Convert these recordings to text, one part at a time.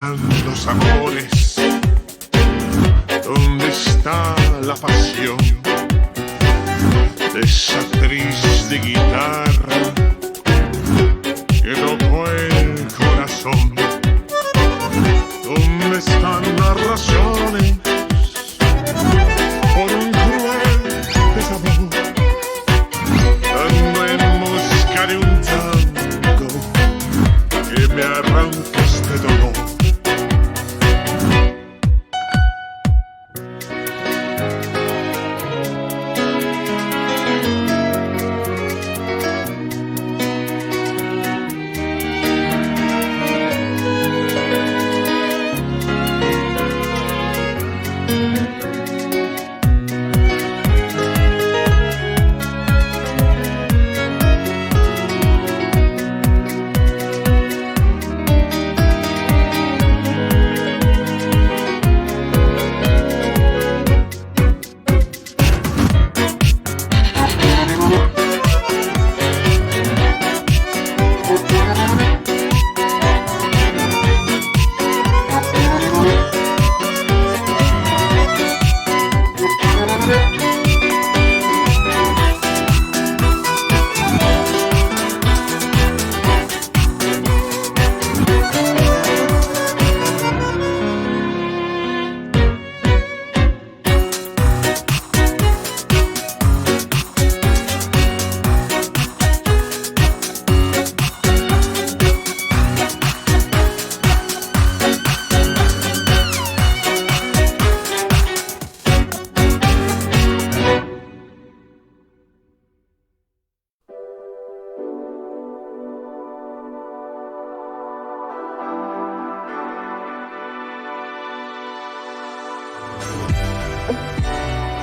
Los amores, ¿dónde está la pasión de esa triste guitarra que tocó el corazón? ¿Dónde están las razones por un cruel desamor? Ando en busca de un tango que me arranque este dolor.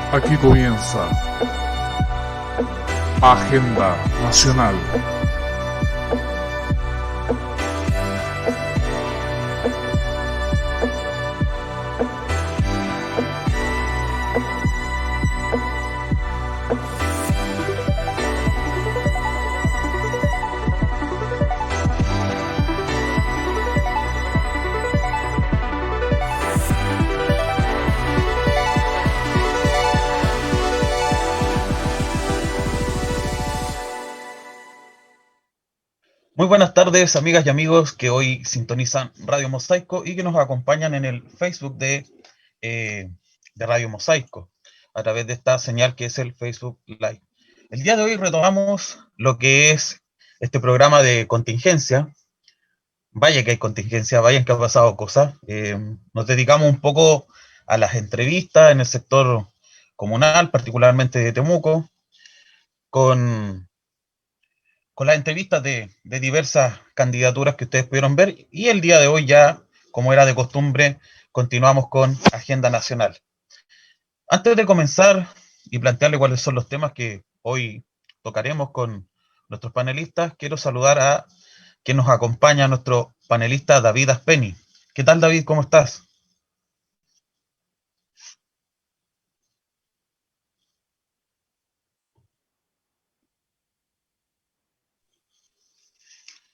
Aquí comienza Agenda Nacional. Muy buenas tardes, amigas y amigos que hoy sintonizan Radio Mosaico y que nos acompañan en el Facebook de Radio Mosaico, a través de esta señal que es el Facebook Live. El día de hoy retomamos lo que es este programa de contingencia. Vaya que hay contingencia, vaya que ha pasado cosas. Nos dedicamos un poco a las entrevistas en el sector comunal, particularmente de Temuco, con las entrevistas de diversas candidaturas que ustedes pudieron ver, y el día de hoy ya, como era de costumbre, continuamos con Agenda Nacional. Antes de comenzar y plantearle cuáles son los temas que hoy tocaremos con nuestros panelistas, quiero saludar a quien nos acompaña, nuestro panelista David Aspeni. ¿Qué tal, David? ¿Cómo estás?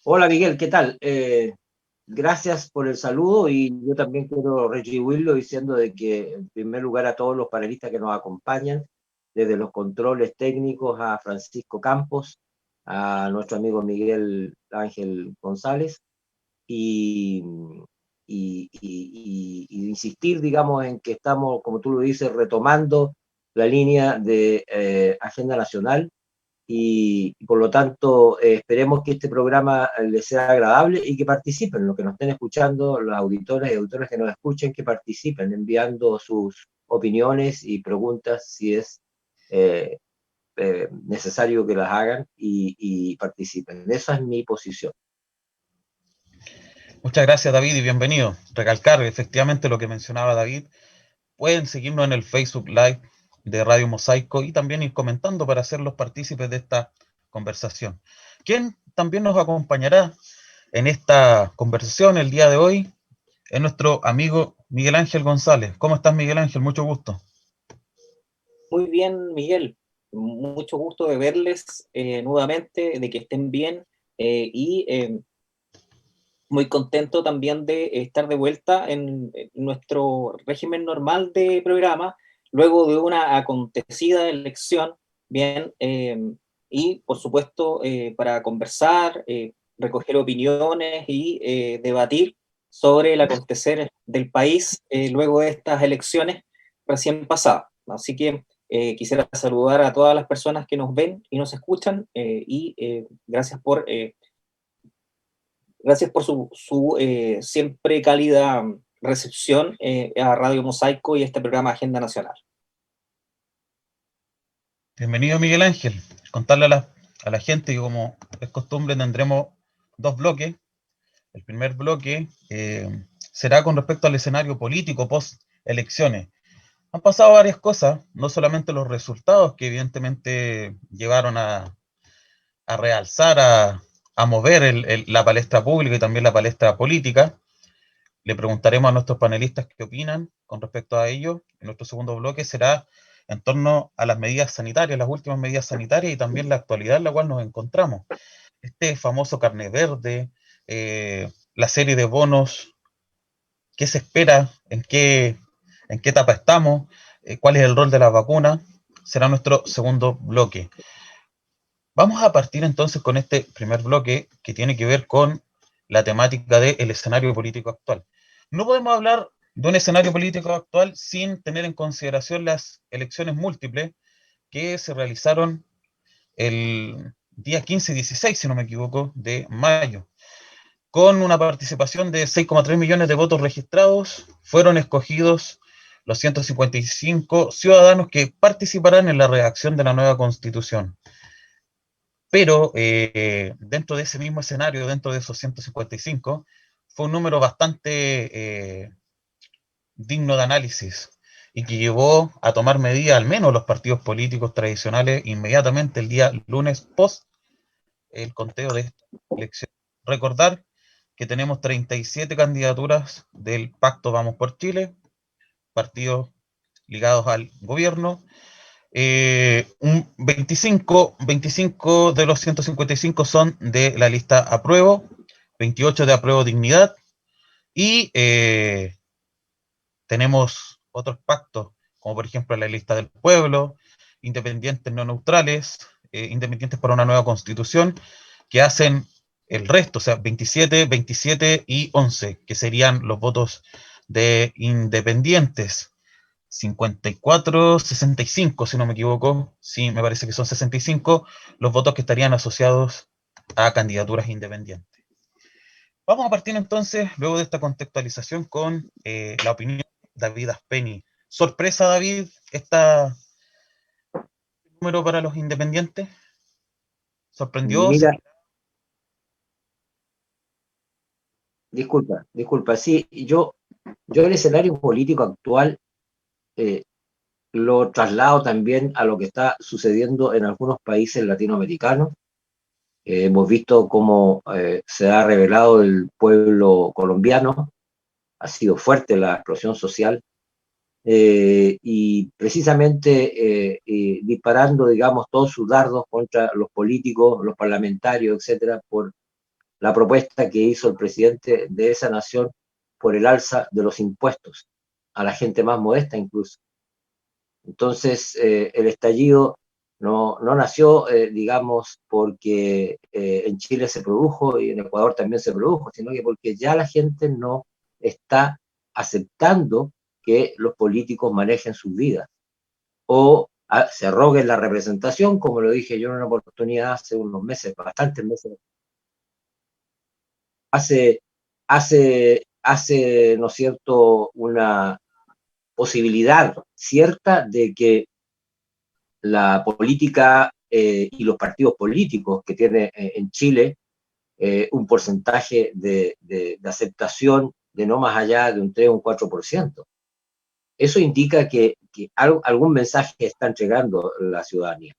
Hola Miguel, ¿qué tal? Gracias por el saludo y yo también quiero retribuirlo diciendo de que en primer lugar a todos los panelistas que nos acompañan, desde los controles técnicos a Francisco Campos, a nuestro amigo Miguel Ángel González y, y insistir, digamos, en que estamos, como tú lo dices, retomando la línea de Agenda Nacional. Y por lo tanto esperemos que este programa les sea agradable y que participen, los que nos estén escuchando, los auditores y auditoras que nos escuchen, que participen enviando sus opiniones y preguntas si es necesario que las hagan y participen. Esa es mi posición. Muchas gracias, David, y bienvenido. Recalcar efectivamente lo que mencionaba David. Pueden seguirnos en el Facebook Live de Radio Mosaico y también ir comentando para hacerlos partícipes de esta conversación. Quien también nos acompañará en esta conversación el día de hoy es nuestro amigo Miguel Ángel González. ¿Cómo estás, Miguel Ángel? Mucho gusto. Muy bien, Miguel. Mucho gusto de verles nuevamente, de que estén bien y muy contento también de estar de vuelta en nuestro régimen normal de programa, luego de una acontecida elección, bien, y por supuesto para conversar, recoger opiniones y debatir sobre el acontecer del país luego de estas elecciones recién pasadas. Así que quisiera saludar a todas las personas que nos ven y nos escuchan y gracias por su siempre cálida recepción a Radio Mosaico y a este programa Agenda Nacional. Bienvenido, Miguel Ángel. Contarle a la gente que, como es costumbre, tendremos dos bloques. El primer bloque será con respecto al escenario político post-elecciones. Han pasado varias cosas, no solamente los resultados que evidentemente llevaron a realzar, a mover la palestra pública y también la palestra política. Le preguntaremos a nuestros panelistas qué opinan con respecto a ello. En nuestro segundo bloque será en torno a las medidas sanitarias, las últimas medidas sanitarias y también la actualidad en la cual nos encontramos. Este famoso carnet verde, la serie de bonos, qué se espera, en qué etapa estamos, cuál es el rol de la vacuna, será nuestro segundo bloque. Vamos a partir entonces con este primer bloque que tiene que ver con la temática del escenario político actual. No podemos hablar de un escenario político actual sin tener en consideración las elecciones múltiples que se realizaron el día 15 y 16, si no me equivoco, de mayo. Con una participación de 6,3 millones de votos registrados, fueron escogidos los 155 ciudadanos que participarán en la redacción de la nueva Constitución. Pero dentro de ese mismo escenario, dentro de esos 155, fue un número bastante digno de análisis y que llevó a tomar medidas, al menos los partidos políticos tradicionales, inmediatamente el día lunes post el conteo de esta elección. Recordar que tenemos 37 candidaturas del Pacto Vamos por Chile, partidos ligados al gobierno. Un 25 de los 155 son de la lista Apruebo, 28 de Apruebo Dignidad, y tenemos otros pactos, como por ejemplo la lista del pueblo, independientes no neutrales, independientes para una nueva constitución, que hacen el resto, o sea, 27, 27 y 11, que serían los votos de independientes. 54, 65, si no me equivoco, sí, me parece que son 65 los votos que estarían asociados a candidaturas independientes. Vamos a partir entonces, luego de esta contextualización, con la opinión de David Aspeni. ¿Sorpresa, David, este número para los independientes? ¿Sorprendió? Mira, disculpa, sí, yo el escenario político actual lo traslado también a lo que está sucediendo en algunos países latinoamericanos. Hemos visto cómo se ha revelado el pueblo colombiano, ha sido fuerte la explosión social, y precisamente disparando, digamos, todos sus dardos contra los políticos, los parlamentarios, etcétera, por la propuesta que hizo el presidente de esa nación por el alza de los impuestos a la gente más modesta incluso. Entonces, el estallido no nació, digamos, porque en Chile se produjo y en Ecuador también se produjo, sino que porque ya la gente no está aceptando que los políticos manejen sus vidas o se arroguen la representación, como lo dije yo en una oportunidad hace unos meses, bastantes meses. Hace, ¿no es cierto?, una posibilidad cierta de que la política y los partidos políticos que tiene en Chile un porcentaje de aceptación de no más allá de un 3 o un 4%. Eso indica que algún mensaje está entregando la ciudadanía.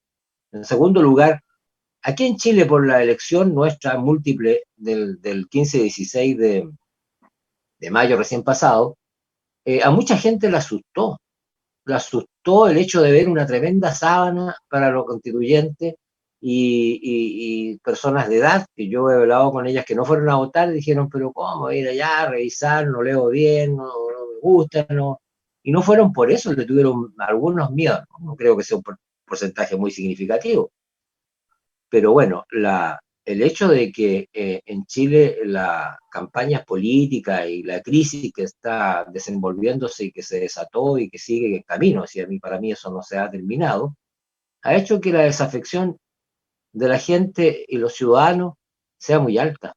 En segundo lugar, aquí en Chile, por la elección nuestra múltiple del 15-16 de mayo recién pasado, a mucha gente le asustó el hecho de ver una tremenda sábana para los constituyentes y personas de edad, que yo he hablado con ellas que no fueron a votar, dijeron, pero ¿cómo ir allá a revisar? No leo bien, no me gusta, no. Y no fueron por eso, le tuvieron algunos miedos, no creo que sea un porcentaje muy significativo. Pero bueno, el hecho de que en Chile las campañas políticas y la crisis que está desenvolviéndose y que se desató y que sigue en camino, si para mí eso no se ha terminado, ha hecho que la desafección de la gente y los ciudadanos sea muy alta.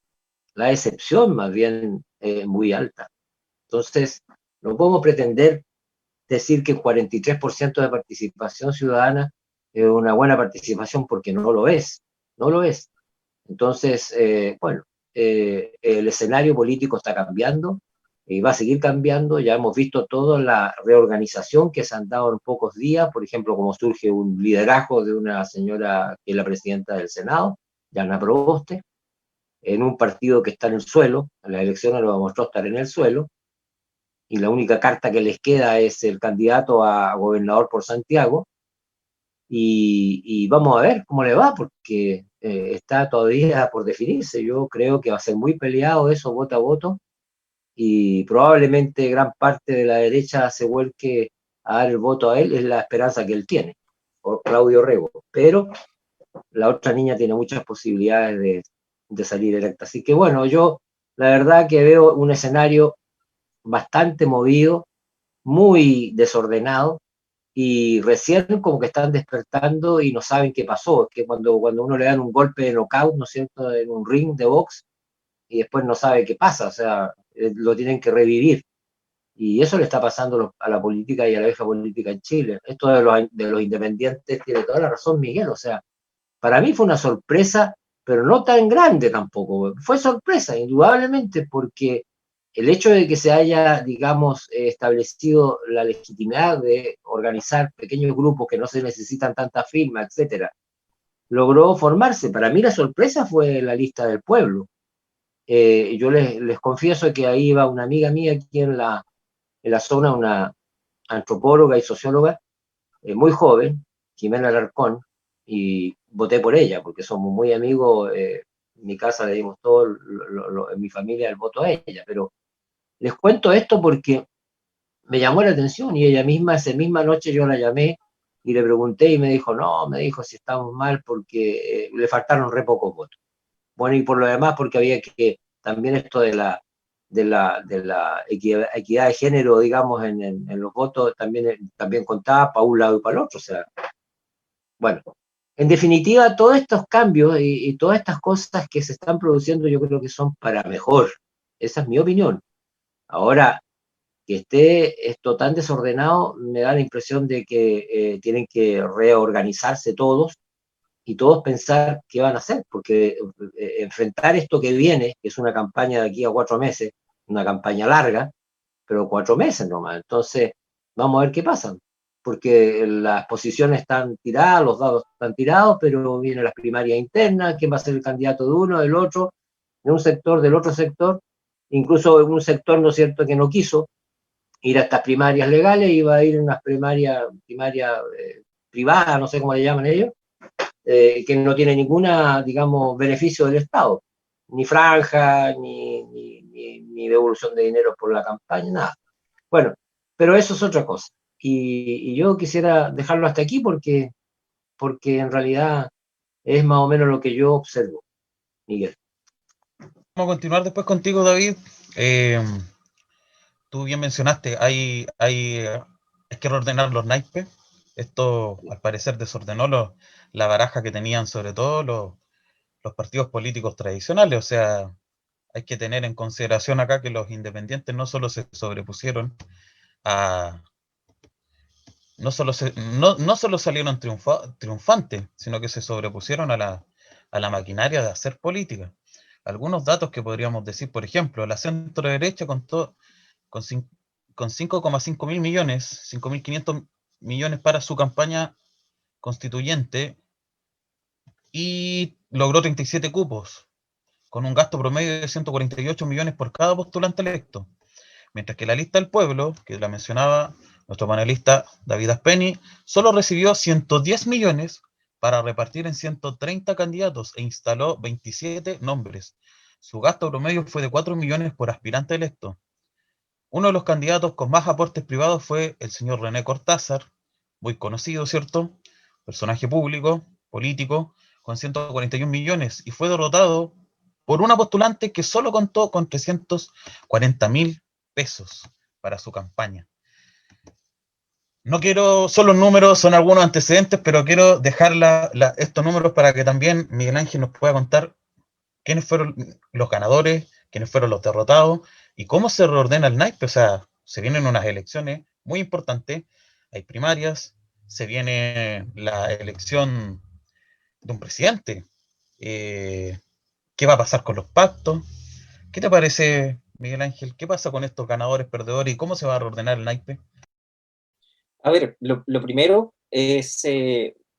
La decepción más bien muy alta. Entonces, no podemos pretender decir que el 43% de participación ciudadana es una buena participación porque no lo es, no lo es. Entonces, bueno, el escenario político está cambiando y va a seguir cambiando. Ya hemos visto toda la reorganización que se han dado en pocos días, por ejemplo, como surge un liderazgo de una señora que es la presidenta del Senado, Yana Proboste, en un partido que está en el suelo, en las elecciones lo demostró estar en el suelo, y la única carta que les queda es el candidato a gobernador por Santiago, y vamos a ver cómo le va, porque está todavía por definirse. Yo creo que va a ser muy peleado eso, voto a voto, y probablemente gran parte de la derecha se vuelque a dar el voto a él, es la esperanza que él tiene, por Claudio Rego, pero la otra niña tiene muchas posibilidades de salir electa. Así que bueno, yo la verdad que veo un escenario bastante movido, muy desordenado, y recién como que están despertando y no saben qué pasó. Es que cuando uno le dan un golpe de knockout, ¿no es cierto?, en un ring de box, y después no sabe qué pasa, o sea, lo tienen que revivir. Y eso le está pasando a la política y a la vieja política en Chile. Esto de los independientes tiene toda la razón Miguel, o sea, para mí fue una sorpresa, pero no tan grande tampoco. Fue sorpresa, indudablemente, porque el hecho de que se haya, digamos, establecido la legitimidad de organizar pequeños grupos que no se necesitan tantas firmas, etcétera, logró formarse. Para mí la sorpresa fue la lista del pueblo. Yo les confieso que ahí iba una amiga mía aquí en la zona, una antropóloga y socióloga, muy joven, Jimena Alarcón, y voté por ella, porque somos muy amigos, en mi casa le dimos todo, en mi familia el voto a ella, pero les cuento esto porque me llamó la atención y ella misma, esa misma noche yo la llamé y le pregunté y me dijo, no, me dijo si estamos mal porque le faltaron re pocos votos. Bueno, y por lo demás porque había que, también esto de la equidad de género, digamos, en los votos, también contaba para un lado y para el otro, o sea, bueno, en definitiva, todos estos cambios y todas estas cosas que se están produciendo yo creo que son para mejor, esa es mi opinión. Ahora, que esté esto tan desordenado, me da la impresión de que tienen que reorganizarse todos y todos pensar qué van a hacer, porque enfrentar esto que viene, que es una campaña de aquí a 4 meses, una campaña larga, pero 4 meses nomás, entonces vamos a ver qué pasa, porque las posiciones están tiradas, los dados están tirados, pero vienen las primarias internas, quién va a ser el candidato de uno, del otro, de un sector, del otro sector, incluso un sector, ¿no es cierto?, que no quiso ir a estas primarias legales, iba a ir a unas primarias privadas, no sé cómo le llaman ellos, que no tiene ninguna, digamos, beneficio del Estado, ni franja, ni devolución de dinero por la campaña, nada. Bueno, pero eso es otra cosa. Y yo quisiera dejarlo hasta aquí porque en realidad es más o menos lo que yo observo, Miguel. Vamos a continuar después contigo, David. Tú bien mencionaste, hay que reordenar los naipes. Esto, al parecer, desordenó la baraja que tenían sobre todo los partidos políticos tradicionales. O sea, hay que tener en consideración acá que los independientes no solo se sobrepusieron no solo salieron triunfantes, sino que se sobrepusieron a la maquinaria de hacer política. Algunos datos que podríamos decir, por ejemplo, la centro derecha contó con 5,5 mil millones, 5.500 millones para su campaña constituyente y logró 37 cupos, con un gasto promedio de 148 millones por cada postulante electo. Mientras que la lista del pueblo, que la mencionaba nuestro panelista David Aspeni, solo recibió 110 millones para repartir en 130 candidatos e instaló 27 nombres. Su gasto promedio fue de 4 millones por aspirante electo. Uno de los candidatos con más aportes privados fue el señor René Cortázar, muy conocido, ¿cierto? Personaje público, político, con 141 millones, y fue derrotado por una postulante que solo contó con 340.000 pesos para su campaña. No quiero, son los números, son algunos antecedentes, pero quiero dejar estos números para que también Miguel Ángel nos pueda contar quiénes fueron los ganadores, quiénes fueron los derrotados y cómo se reordena el naipe. O sea, se vienen unas elecciones muy importantes, hay primarias, se viene la elección de un presidente. ¿Qué va a pasar con los pactos? ¿Qué te parece, Miguel Ángel? ¿Qué pasa con estos ganadores, perdedores y cómo se va a reordenar el naipe? A ver, lo primero es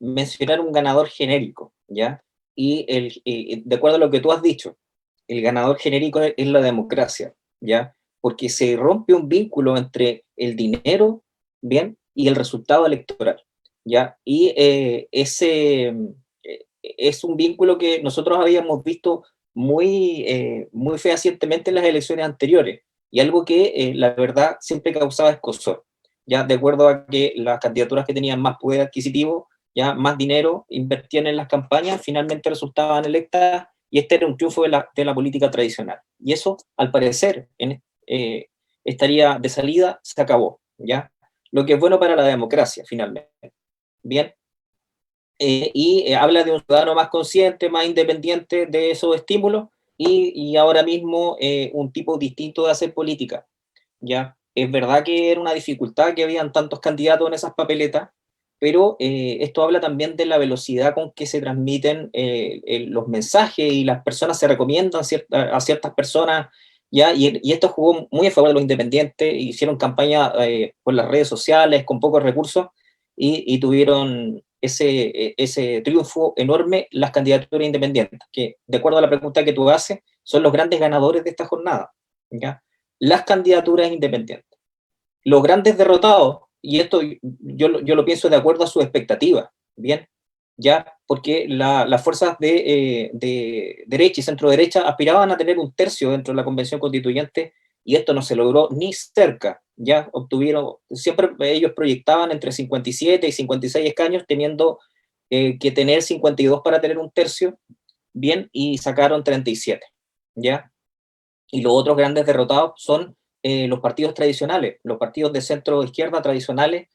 mencionar un ganador genérico, ¿ya? Y de acuerdo a lo que tú has dicho, el ganador genérico es la democracia, ¿ya? Porque se rompe un vínculo entre el dinero, ¿bien? Y el resultado electoral, ¿ya? Y ese es un vínculo que nosotros habíamos visto muy fehacientemente en las elecciones anteriores, y algo que, la verdad, siempre causaba escozor, ya de acuerdo a que las candidaturas que tenían más poder adquisitivo, ya más dinero, invertían en las campañas, finalmente resultaban electas, y este era un triunfo de la política tradicional. Y eso, al parecer, estaría de salida, se acabó, ¿ya? Lo que es bueno para la democracia, finalmente. Bien. Habla de un ciudadano más consciente, más independiente de esos estímulos, y ahora mismo un tipo distinto de hacer política, ¿ya? Es verdad que era una dificultad que habían tantos candidatos en esas papeletas, pero esto habla también de la velocidad con que se transmiten los mensajes, y las personas se recomiendan a ciertas personas, ¿ya? Y esto jugó muy a favor de los independientes, hicieron campaña por las redes sociales con pocos recursos, y tuvieron ese triunfo enorme las candidaturas independientes, que de acuerdo a la pregunta que tú haces, son los grandes ganadores de esta jornada, ¿ya? Las candidaturas independientes. Los grandes derrotados, y esto yo lo pienso de acuerdo a sus expectativas, ¿bien? Ya, porque las fuerzas de derecha y centro derecha aspiraban a tener un tercio dentro de la convención constituyente, y esto no se logró ni cerca, ya obtuvieron, siempre ellos proyectaban entre 57 y 56 escaños, teniendo que tener 52 para tener un tercio, bien, y sacaron 37, ya. Y los otros grandes derrotados son los partidos tradicionales, los partidos de centro izquierda tradicionales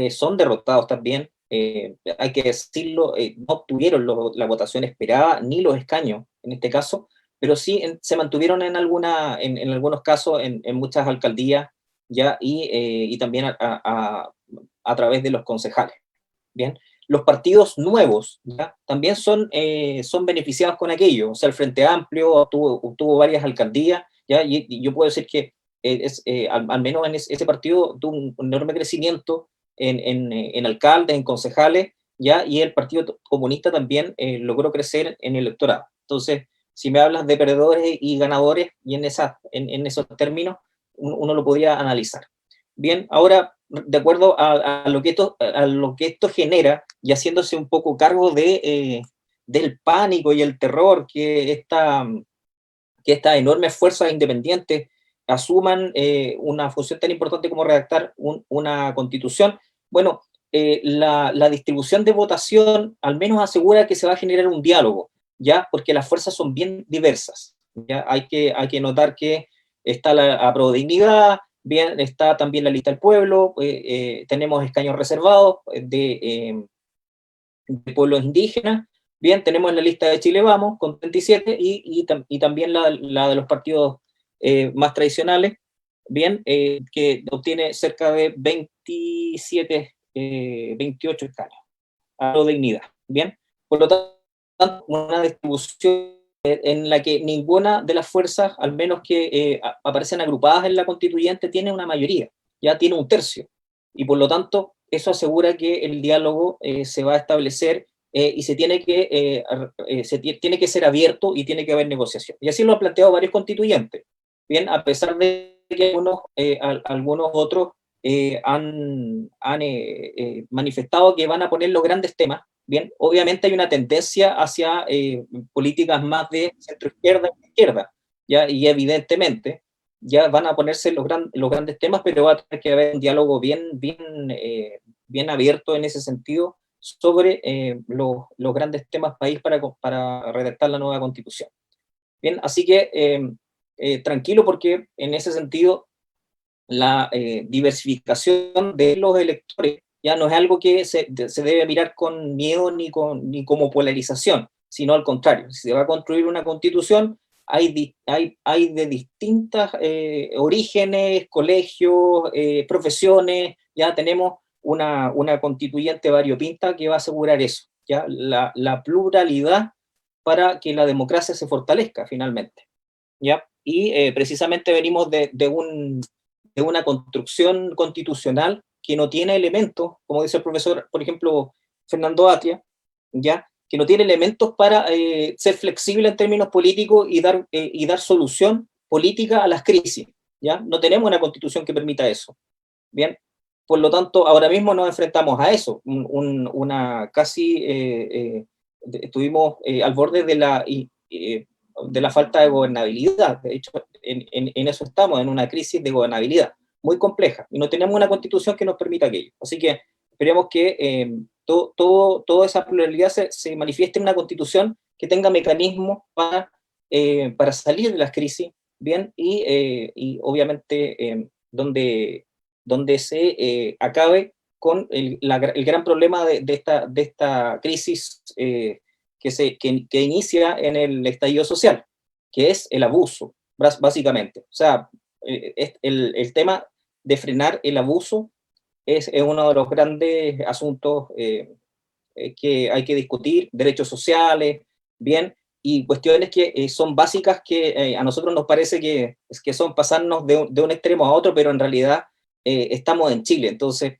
son derrotados también, hay que decirlo, no obtuvieron la votación esperada, ni los escaños en este caso, pero sí se mantuvieron en algunos casos en muchas alcaldías, ya, y también a través de los concejales, ¿bien? Los partidos nuevos, ¿ya? También son beneficiados con aquello. O sea, el Frente Amplio obtuvo varias alcaldías, ¿ya? Y yo puedo decir que al menos en ese partido tuvo un enorme crecimiento en alcaldes, en concejales, ¿ya? Y el Partido Comunista también logró crecer en el electorado. Entonces, si me hablas de perdedores y ganadores, y en esos términos, uno lo podría analizar. Bien, ahora, de acuerdo a lo que esto genera, y haciéndose un poco cargo del pánico y el terror que estas enormes fuerzas independientes asuman una función tan importante como redactar una constitución, bueno, la distribución de votación al menos asegura que se va a generar un diálogo, ¿ya? Porque las fuerzas son bien diversas, ¿ya? Hay que notar que está la aprobodignidad, bien, está también la lista del pueblo, tenemos escaños reservados de pueblos indígenas, bien, tenemos la lista de Chile Vamos con 37 y también la de los partidos más tradicionales, bien, que obtiene cerca de 28 escaños, a la dignidad, bien. Por lo tanto, una distribución en la que ninguna de las fuerzas, al menos que aparecen agrupadas en la constituyente, tiene una mayoría, ya tiene un tercio, y por lo tanto eso asegura que el diálogo se va a establecer y tiene que ser abierto y tiene que haber negociación. Y así lo han planteado varios constituyentes, bien, a pesar de que algunos otros han manifestado que van a poner los grandes temas, Bien, obviamente hay una tendencia hacia políticas más de centro-izquierda y izquierda, ¿ya? Y evidentemente ya van a ponerse los grandes temas, pero va a tener que haber un diálogo bien abierto en ese sentido sobre los grandes temas país para redactar la nueva constitución. Bien, así que tranquilo, porque en ese sentido la diversificación de los electores ya no es algo que se debe mirar con miedo ni como polarización, sino al contrario. Si se va a construir una constitución, hay de distintas orígenes, colegios, profesiones, ya tenemos una constituyente variopinta que va a asegurar eso, ya la pluralidad para que la democracia se fortalezca finalmente, ¿ya? Y precisamente venimos de una construcción constitucional que no tiene elementos, como dice el profesor, por ejemplo, Fernando Atria, ¿ya? Que no tiene elementos para ser flexible en términos políticos y dar solución política a las crisis, ¿ya? No tenemos una constitución que permita eso, ¿bien? Por lo tanto, ahora mismo nos enfrentamos a eso, estuvimos al borde de la falta de gobernabilidad. De hecho, en eso estamos, en una crisis de gobernabilidad muy compleja, y no tenemos una constitución que nos permita aquello. Así que esperemos que toda esa pluralidad se manifieste en una constitución que tenga mecanismos para salir de las crisis, bien, y obviamente donde se acabe con el gran problema de esta crisis que inicia en el estallido social, que es el abuso, básicamente. O sea, el tema de frenar el abuso es uno de los grandes asuntos que hay que discutir, derechos sociales, bien, y cuestiones que son básicas que a nosotros nos parece que son pasarnos de un extremo a otro, pero en realidad estamos en Chile. Entonces,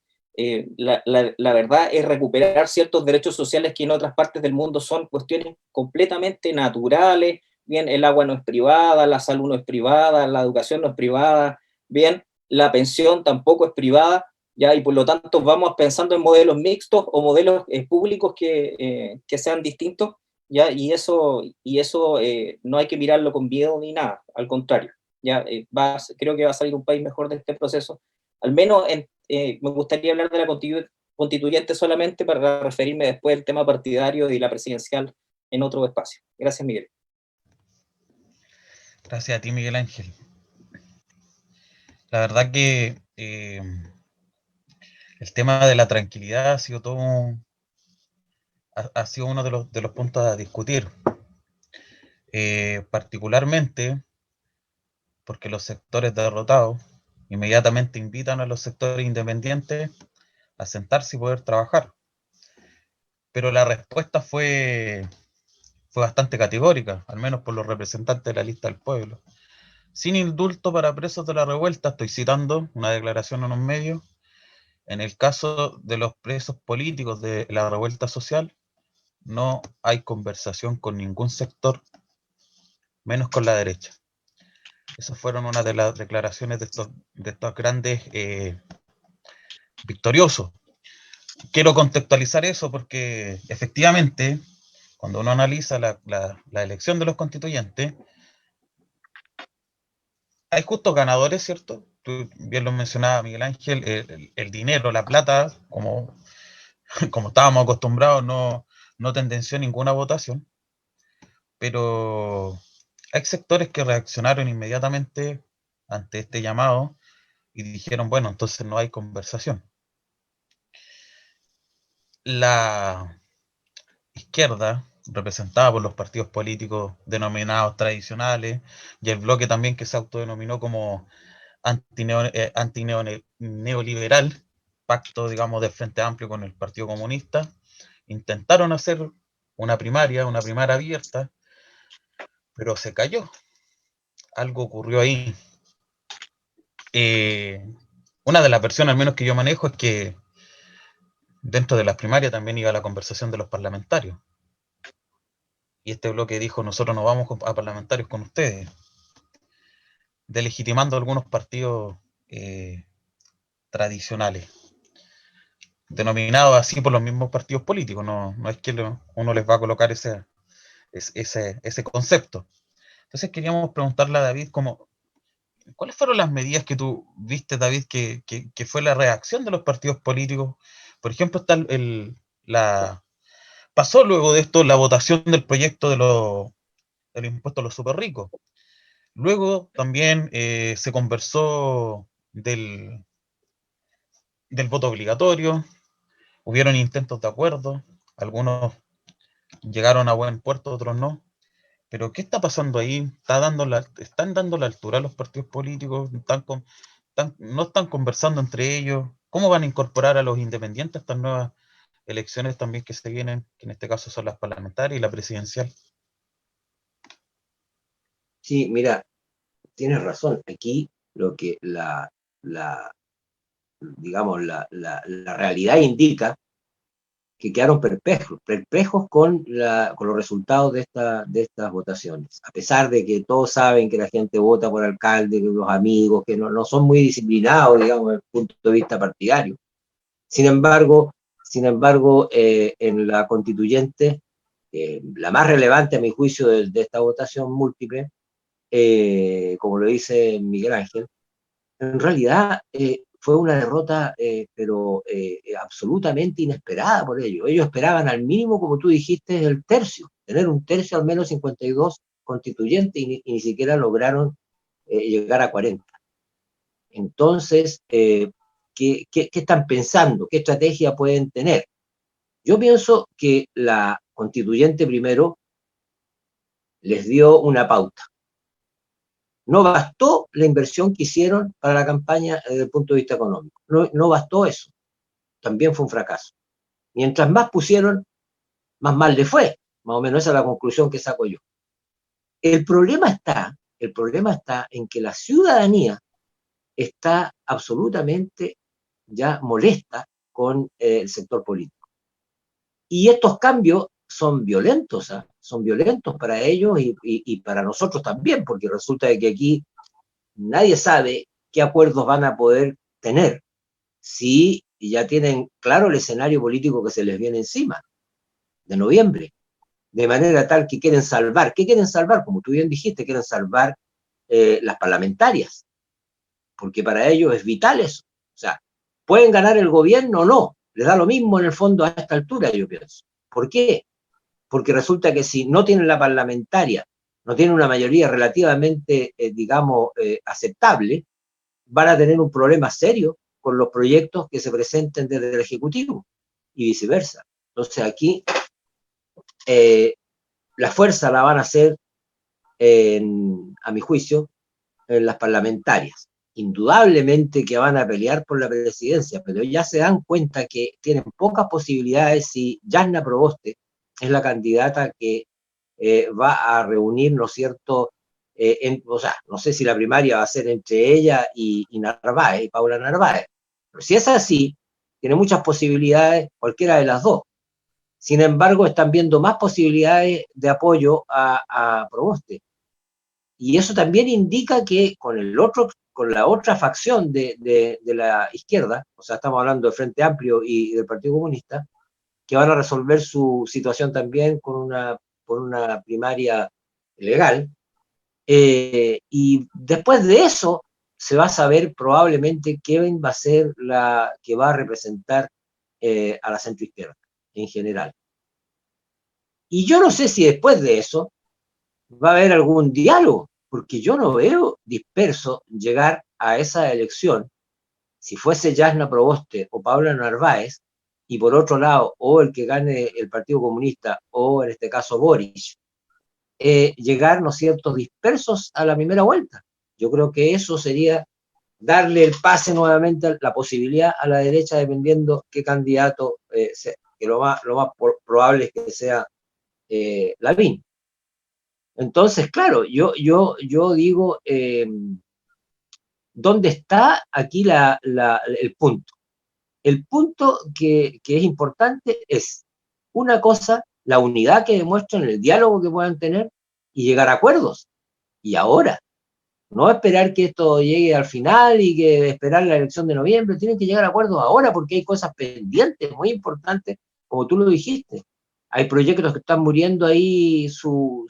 la verdad es recuperar ciertos derechos sociales que en otras partes del mundo son cuestiones completamente naturales. Bien, el agua no es privada, la salud no es privada, la educación no es privada, bien, la pensión tampoco es privada, ya, y por lo tanto vamos pensando en modelos mixtos o modelos públicos que sean distintos, ya, y eso no hay que mirarlo con miedo ni nada, al contrario, ya, creo que va a salir un país mejor de este proceso. Al menos me gustaría hablar de la constituyente solamente para referirme después al tema partidario y la presidencial en otro espacio. Gracias, Miguel. Gracias a ti, Miguel Ángel. La verdad que el tema de la tranquilidad ha sido ha sido uno de los puntos a discutir. Particularmente porque los sectores derrotados inmediatamente invitan a los sectores independientes a sentarse y poder trabajar. Pero la respuesta fue bastante categórica, al menos por los representantes de la lista del pueblo. Sin indulto para presos de la revuelta, estoy citando una declaración en un medio. En el caso de los presos políticos de la revuelta social, no hay conversación con ningún sector, menos con la derecha. Esas fueron una de las declaraciones de estos grandes victoriosos. Quiero contextualizar eso porque efectivamente, cuando uno analiza la elección de los constituyentes, hay justos ganadores, ¿cierto? Tú bien lo mencionaba, Miguel Ángel, el dinero, la plata, como estábamos acostumbrados, no tendenció a ninguna votación, pero hay sectores que reaccionaron inmediatamente ante este llamado y dijeron, bueno, entonces no hay conversación. La izquierda, representada por los partidos políticos denominados tradicionales, y el bloque también que se autodenominó como antineoliberal, pacto, digamos, de Frente Amplio con el Partido Comunista, intentaron hacer una primaria abierta, pero se cayó. Algo ocurrió ahí. Una de las versiones, al menos que yo manejo, es que dentro de las primarias también iba la conversación de los parlamentarios. Y este bloque dijo, nosotros no vamos a parlamentarios con ustedes, delegitimando algunos partidos tradicionales. denominados así por los mismos partidos políticos, no es que uno les va a colocar ese concepto. Entonces queríamos preguntarle a David ¿cuáles fueron las medidas que tú viste, David, que fue la reacción de los partidos políticos? Por ejemplo, está pasó luego de esto la votación del proyecto del impuesto a los super ricos. Luego también se conversó del voto obligatorio, hubieron intentos de acuerdo, algunos llegaron a buen puerto, otros no. Pero ¿qué está pasando ahí? ¿Están dando la altura a los partidos políticos? ¿No están conversando entre ellos? ¿Cómo van a incorporar a los independientes a estas nuevas elecciones también que se vienen, que en este caso son las parlamentarias y la presidencial? Sí, mira, tienes razón. Aquí lo que digamos, la realidad indica que quedaron perplejos con los resultados de estas votaciones. A pesar de que todos saben que la gente vota por alcalde, que los amigos, que no son muy disciplinados, digamos, desde el punto de vista partidario. Sin embargo, en la constituyente, la más relevante a mi juicio de esta votación múltiple, como lo dice Miguel Ángel, en realidad fue una derrota, pero absolutamente inesperada por ellos. Ellos esperaban al mínimo, como tú dijiste, el tercio, tener un tercio, al menos 52 constituyentes, y ni siquiera lograron llegar a 40. Entonces, ¿qué están pensando? ¿Qué estrategia pueden tener? Yo pienso que la constituyente primero les dio una pauta. No bastó la inversión que hicieron para la campaña desde el punto de vista económico. No bastó eso. También fue un fracaso. Mientras más pusieron, más mal le fue. Más o menos esa es la conclusión que saco yo. El problema está en que la ciudadanía está absolutamente ya molesta con el sector político. Y estos cambios son violentos, ¿eh? Son violentos para ellos y para nosotros también, porque resulta de que aquí nadie sabe qué acuerdos van a poder tener si ya tienen claro el escenario político que se les viene encima, de noviembre, de manera tal que quieren salvar. ¿Qué quieren salvar? Como tú bien dijiste, quieren salvar las parlamentarias, porque para ellos es vital eso. O sea, ¿pueden ganar el gobierno o no? Les da lo mismo en el fondo a esta altura, yo pienso. ¿Por qué? Porque resulta que si no tienen la parlamentaria, no tienen una mayoría relativamente, aceptable, van a tener un problema serio con los proyectos que se presenten desde el Ejecutivo y viceversa. Entonces aquí la fuerza la van a hacer, a mi juicio, en las parlamentarias. Indudablemente que van a pelear por la presidencia, pero ya se dan cuenta que tienen pocas posibilidades si Jasna Proboste es la candidata que va a reunir, ¿no es cierto? O sea, no sé si la primaria va a ser entre ella y Narváez, y Paula Narváez. Pero si es así, tiene muchas posibilidades cualquiera de las dos. Sin embargo, están viendo más posibilidades de apoyo a Proboste. Y eso también indica que con la otra facción de la izquierda, o sea, estamos hablando del Frente Amplio y del Partido Comunista, que van a resolver su situación también con una primaria legal. Y después de eso se va a saber probablemente quién va a ser la que va a representar a la centroizquierda en general. Y yo no sé si después de eso va a haber algún diálogo, porque yo no veo disperso llegar a esa elección, si fuese Jasna Proboste o Paula Narváez, y por otro lado, o el que gane el Partido Comunista, o en este caso Boric, llegar, ¿no es cierto?, dispersos a la primera vuelta. Yo creo que eso sería darle el pase nuevamente, la posibilidad a la derecha, dependiendo qué candidato sea, que lo más probable es que sea Lavín. Entonces, claro, yo digo, ¿dónde está aquí el punto? El punto que es importante es, una cosa, la unidad que demuestran, el diálogo que puedan tener y llegar a acuerdos. Y ahora, No esperar que esto llegue al final y que esperar la elección de noviembre, tienen que llegar a acuerdos ahora porque hay cosas pendientes muy importantes, como tú lo dijiste. Hay proyectos que están muriendo ahí su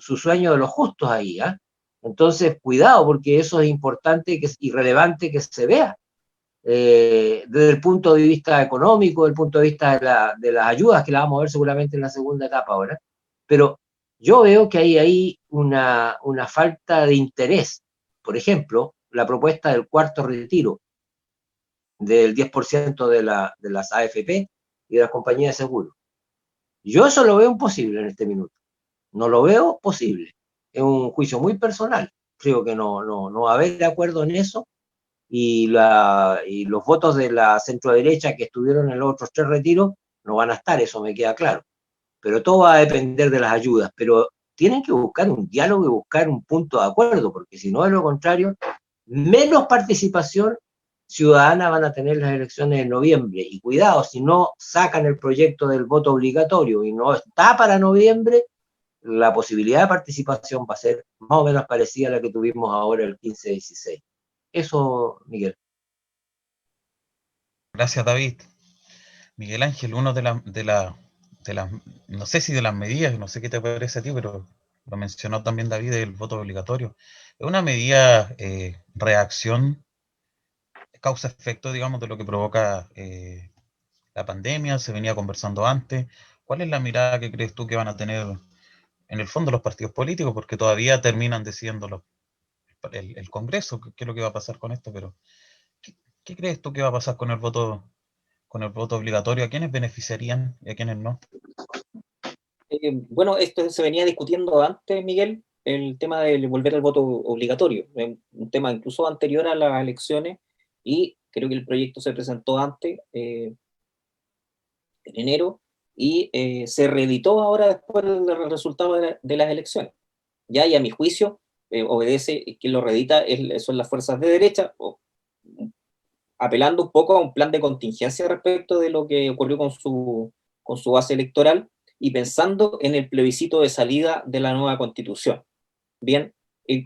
sueño de los justos ahí, ¿eh? Entonces, cuidado, porque eso es importante y relevante que se vea. Desde el punto de vista económico, desde el punto de vista de las ayudas, que la vamos a ver seguramente en la segunda etapa ahora, pero yo veo que hay ahí una falta de interés. Por ejemplo, la propuesta del cuarto retiro del 10% de las AFP y de las compañías de seguro. Yo eso lo veo imposible en este minuto. No lo veo posible. Es un juicio muy personal. Creo que no va a haber acuerdo en eso. Y los votos de la centroderecha que estuvieron en los otros 3 retiros no van a estar, eso me queda claro. Pero todo va a depender de las ayudas. Pero tienen que buscar un diálogo y buscar un punto de acuerdo, porque si no, de lo contrario, menos participación ciudadana van a tener las elecciones en noviembre. Y cuidado, si no sacan el proyecto del voto obligatorio y no está para noviembre, la posibilidad de participación va a ser más o menos parecida a la que tuvimos ahora el 15-16. Eso, Miguel. Gracias, David. Miguel Ángel, uno de las, no sé si de las medidas, no sé qué te parece a ti, pero lo mencionó también David, el voto obligatorio. Es una medida, reacción, causa-efecto, digamos, de lo que provoca la pandemia, se venía conversando antes. ¿Cuál es la mirada que crees tú que van a tener en el fondo los partidos políticos? Porque todavía terminan decidiendo el Congreso, qué es lo que va a pasar con esto, pero ¿qué crees tú que va a pasar con el voto obligatorio? ¿A quiénes beneficiarían y a quiénes no? Bueno, esto se venía discutiendo antes, Miguel, el tema de volver al voto obligatorio, un tema incluso anterior a las elecciones, y creo que el proyecto se presentó antes, en enero, y se reeditó ahora después del resultado de las elecciones. Ya, y a mi juicio, obedece, quien lo reedita son las fuerzas de derecha, apelando un poco a un plan de contingencia respecto de lo que ocurrió con su base electoral, y pensando en el plebiscito de salida de la nueva Constitución. Bien,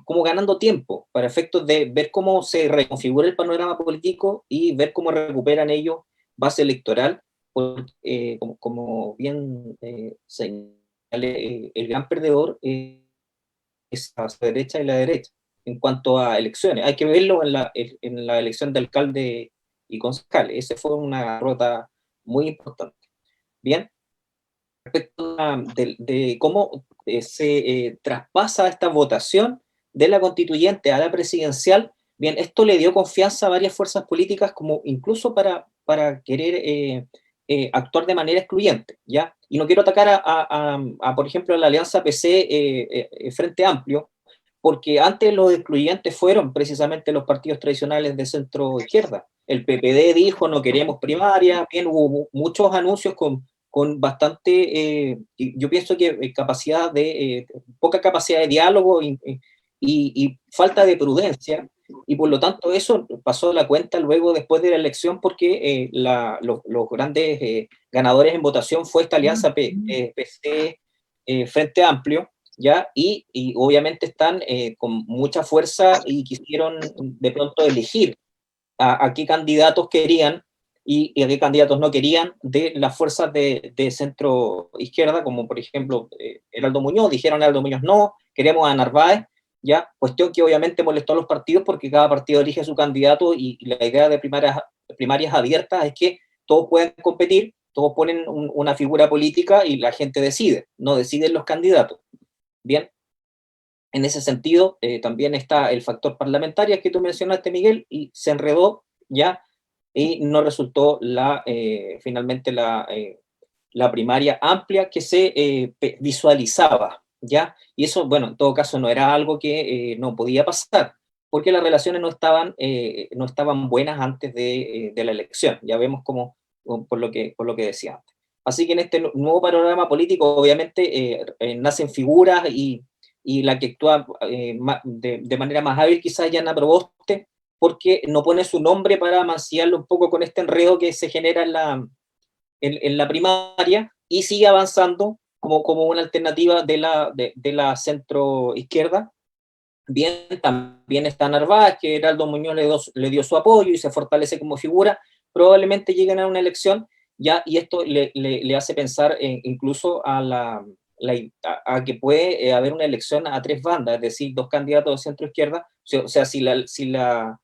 como ganando tiempo para efectos de ver cómo se reconfigura el panorama político y ver cómo recuperan ellos base electoral, porque, como bien señalé, el gran perdedor es la derecha y la derecha en cuanto a elecciones. Hay que verlo en la elección de alcalde y concejales. Esa fue una derrota muy importante. Bien, respecto de cómo se traspasa esta votación de la constituyente a la presidencial, bien, esto le dio confianza a varias fuerzas políticas, como incluso para querer actuar de manera excluyente, ¿ya? Y no quiero atacar por ejemplo, a la alianza PC Frente Amplio, porque antes los excluyentes fueron precisamente los partidos tradicionales de centro izquierda. El PPD dijo no queremos primaria, bien, hubo muchos anuncios con bastante, yo pienso que poca capacidad de diálogo y falta de prudencia, y por lo tanto eso pasó la cuenta luego después de la elección, porque los grandes ganadores en votación fue esta alianza PC Frente Amplio, ¿ya? Y obviamente están con mucha fuerza y quisieron de pronto elegir a qué candidatos querían y a qué candidatos no querían de las fuerzas de centro izquierda, como por ejemplo Heraldo Muñoz. Dijeron a Heraldo Muñoz no, queremos a Narváez, ¿ya? Cuestión que obviamente molestó a los partidos, porque cada partido elige a su candidato, y la idea de primarias abiertas es que todos pueden competir, todos ponen una figura política y la gente decide, no deciden los candidatos. Bien, en ese sentido también está el factor parlamentario que tú mencionaste, Miguel, y se enredó, ¿ya? Y no resultó finalmente la primaria amplia que se visualizaba, ¿ya? Y eso, bueno, en todo caso no era algo que no podía pasar, porque las relaciones no estaban buenas antes de la elección. Ya vemos cómo, por lo que decía antes. Así que en este nuevo panorama político, obviamente, nacen figuras, y la que actúa de manera más hábil quizás Yana Proboste, porque no pone su nombre para mancillarlo un poco con este enredo que se genera en la primaria, y sigue avanzando como una alternativa de la centro izquierda, Bien, también está Narváez, que Heraldo Muñoz le dio su apoyo y se fortalece como figura, probablemente lleguen a una elección, ya, y esto le hace pensar incluso a que puede haber una elección a 3 bandas, es decir, 2 candidatos de centro-izquierda, o sea, si la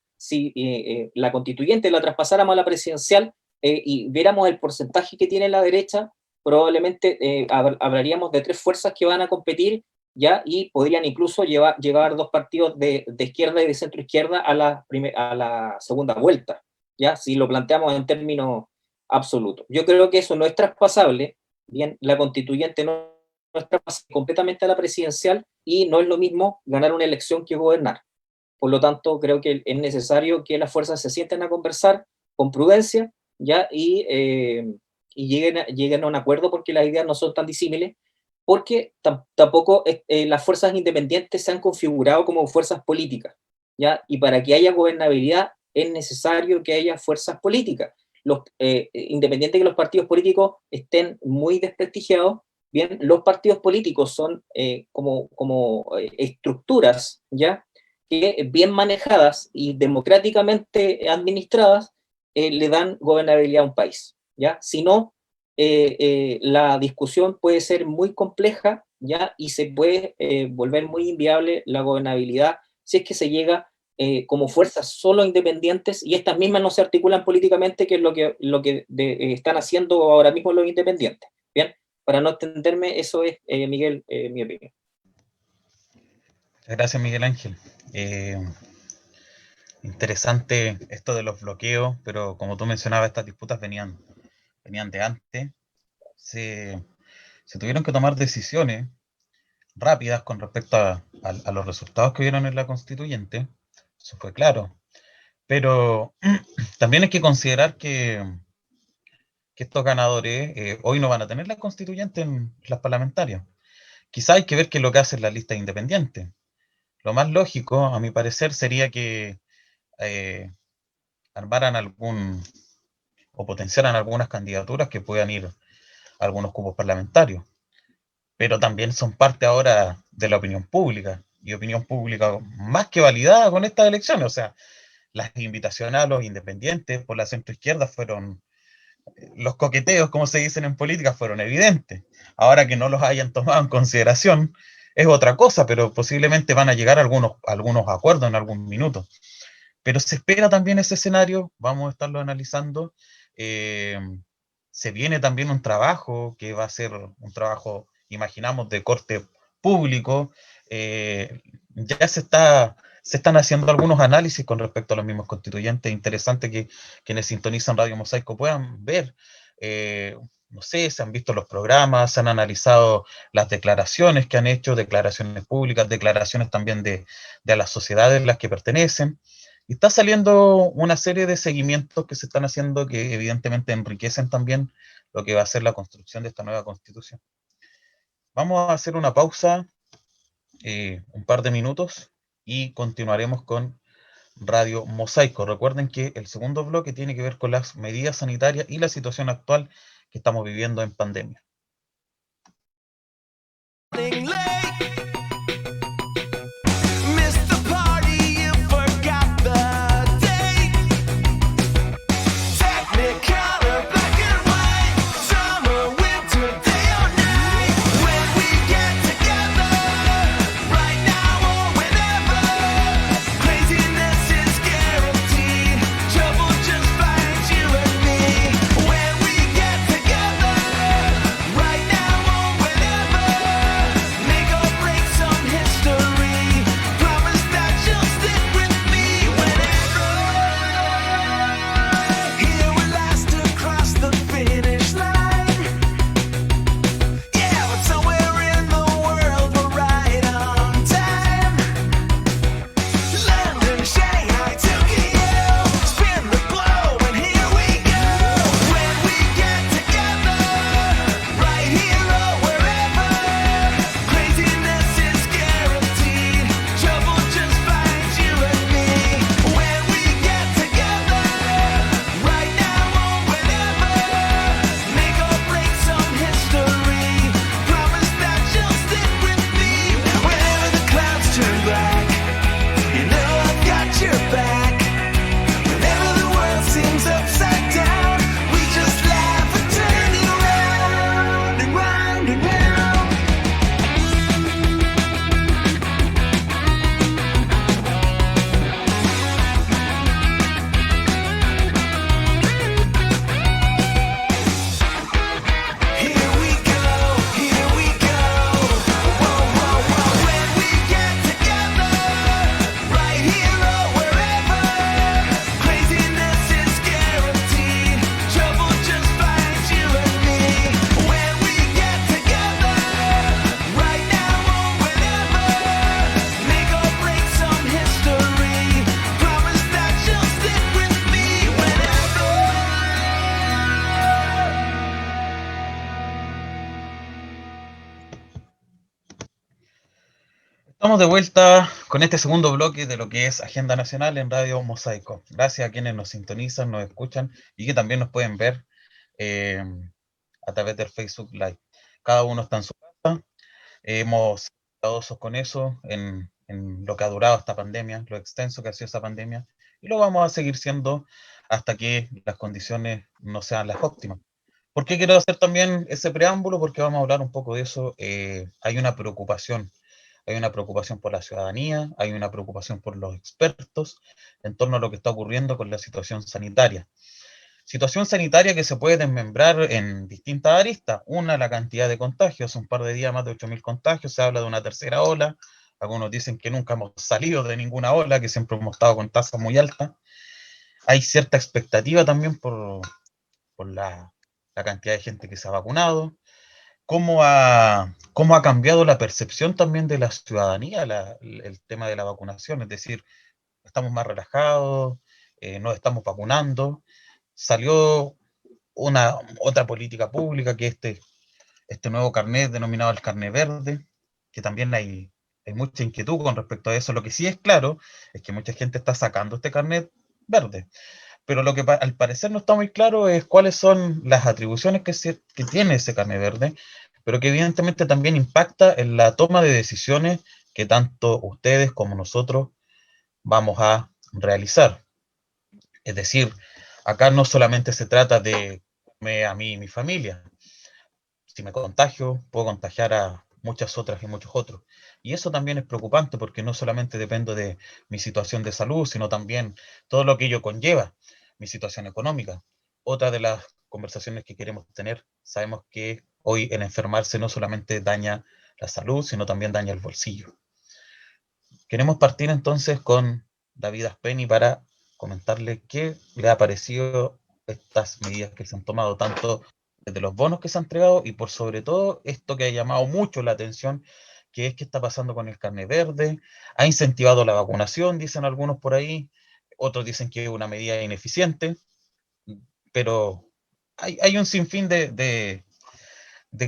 constituyente la traspasáramos a la presidencial y viéramos el porcentaje que tiene la derecha, probablemente hablaríamos de 3 fuerzas que van a competir, ¿ya? Y podrían incluso llevar 2 partidos de izquierda y de centro izquierda a la segunda vuelta, ¿ya? Si lo planteamos en términos absolutos. Yo creo que eso no es traspasable, bien, la constituyente no es traspasable completamente a la presidencial, y no es lo mismo ganar una elección que gobernar. Por lo tanto, creo que es necesario que las fuerzas se sienten a conversar con prudencia, ¿ya? Y lleguen a un acuerdo, porque las ideas no son tan disímiles, porque tampoco las fuerzas independientes se han configurado como fuerzas políticas, ¿ya? Y para que haya gobernabilidad es necesario que haya fuerzas políticas. Independiente que los partidos políticos estén muy desprestigiados, bien, los partidos políticos son como estructuras, ¿ya? Que bien manejadas y democráticamente administradas le dan gobernabilidad a un país, ¿ya? Si no, la discusión puede ser muy compleja, ¿ya? Y se puede volver muy inviable la gobernabilidad si es que se llega como fuerzas solo independientes, y estas mismas no se articulan políticamente, que es lo que están haciendo ahora mismo los independientes. Bien, para no extenderme, eso es, Miguel, mi opinión. Gracias, Miguel Ángel. Interesante esto de los bloqueos, pero como tú mencionabas, estas disputas venían de antes. Se tuvieron que tomar decisiones rápidas con respecto a los resultados que vieron en la constituyente, eso fue claro, pero también hay que considerar que estos ganadores hoy no van a tener la constituyente en las parlamentarias. Quizá hay que ver qué es lo que hacen las listas independientes. Lo más lógico, a mi parecer, sería que armaran o potenciaran algunas candidaturas que puedan ir a algunos cupos parlamentarios, pero también son parte ahora de la opinión pública, y opinión pública más que validada con estas elecciones. O sea, las invitaciones a los independientes por la centroizquierda fueron, los coqueteos, como se dicen en política, fueron evidentes. Ahora que no los hayan tomado en consideración es otra cosa, pero posiblemente van a llegar a algunos acuerdos en algún minuto. Pero se espera también ese escenario, vamos a estarlo analizando. Se viene también un trabajo que va a ser un trabajo, imaginamos, de corte público. Ya se están haciendo algunos análisis con respecto a los mismos constituyentes. Interesante que quienes sintonizan Radio Mosaico puedan ver, no sé, se han visto los programas, se han analizado las declaraciones que han hecho, declaraciones públicas, declaraciones también de las sociedades a las que pertenecen. Y está saliendo una serie de seguimientos que se están haciendo que evidentemente enriquecen también lo que va a ser la construcción de esta nueva constitución. Vamos a hacer una pausa, un par de minutos, y continuaremos con Radio Mosaico. Recuerden que el segundo bloque tiene que ver con las medidas sanitarias y la situación actual que estamos viviendo en pandemia. Breaks Estamos de vuelta con este segundo bloque de lo que es Agenda Nacional en Radio Mosaico. Gracias a quienes nos sintonizan, nos escuchan y que también nos pueden ver a través del Facebook Live. Cada uno está en su casa. Hemos estado con eso en lo que ha durado esta pandemia, lo extenso que ha sido esta pandemia, y lo vamos a seguir siendo hasta que las condiciones no sean las óptimas. ¿Por qué quiero hacer también ese preámbulo? Porque vamos a hablar un poco de eso. Hay una preocupación por la ciudadanía, hay una preocupación por los expertos en torno a lo que está ocurriendo con la situación sanitaria. Situación sanitaria que se puede desmembrar en distintas aristas. Una, la cantidad de contagios, un par de días más de 8.000 contagios, se habla de una tercera ola, algunos dicen que nunca hemos salido de ninguna ola, que siempre hemos estado con tasas muy altas. Hay cierta expectativa también por la cantidad de gente que se ha vacunado. ¿Cómo ha cambiado la percepción también de la ciudadanía, el tema de la vacunación? Es decir, estamos más relajados, nos estamos vacunando. Salió otra política pública, que este nuevo carnet denominado el carnet verde, que también hay mucha inquietud con respecto a eso. Lo que sí es claro es que mucha gente está sacando este carnet verde. Pero lo que al parecer no está muy claro es cuáles son las atribuciones que tiene ese carnet verde, pero que evidentemente también impacta en la toma de decisiones que tanto ustedes como nosotros vamos a realizar. Es decir, acá no solamente se trata de a mí y mi familia. Si me contagio, puedo contagiar a muchas otras y muchos otros. Y eso también es preocupante porque no solamente dependo de mi situación de salud, sino también todo lo que ello conlleva, mi situación económica. Otra de las conversaciones que queremos tener, sabemos que hoy el enfermarse no solamente daña la salud, sino también daña el bolsillo. Queremos partir entonces con David Aspeni para comentarle qué le ha parecido estas medidas que se han tomado, tanto desde los bonos que se han entregado y por sobre todo esto que ha llamado mucho la atención, que es qué está pasando con el carnet verde. Ha incentivado la vacunación, dicen algunos por ahí, otros dicen que es una medida ineficiente, pero hay un sinfín de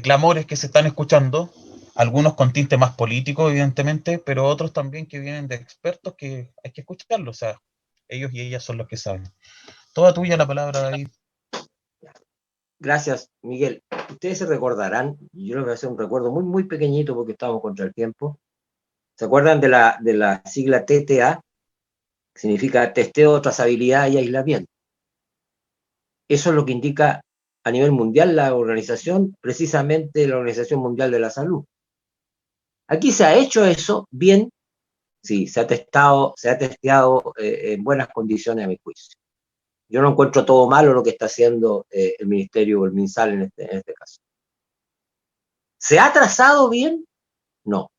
clamores que se están escuchando, algunos con tinte más político, evidentemente, pero otros también que vienen de expertos que hay que escucharlos, o sea, ellos y ellas son los que saben. Toda tuya la palabra, David. Gracias, Miguel. Ustedes se recordarán, yo les voy a hacer un recuerdo muy, muy pequeñito porque estamos contra el tiempo. ¿Se acuerdan de la sigla TTA? Que significa testeo, trazabilidad y aislamiento. Eso es lo que indica a nivel mundial la organización, precisamente la Organización Mundial de la Salud. Aquí se ha hecho eso bien, sí, se ha testeado en buenas condiciones a mi juicio. Yo no encuentro todo malo lo que está haciendo el Ministerio o el MinSal en este caso. ¿Se ha trazado bien? No.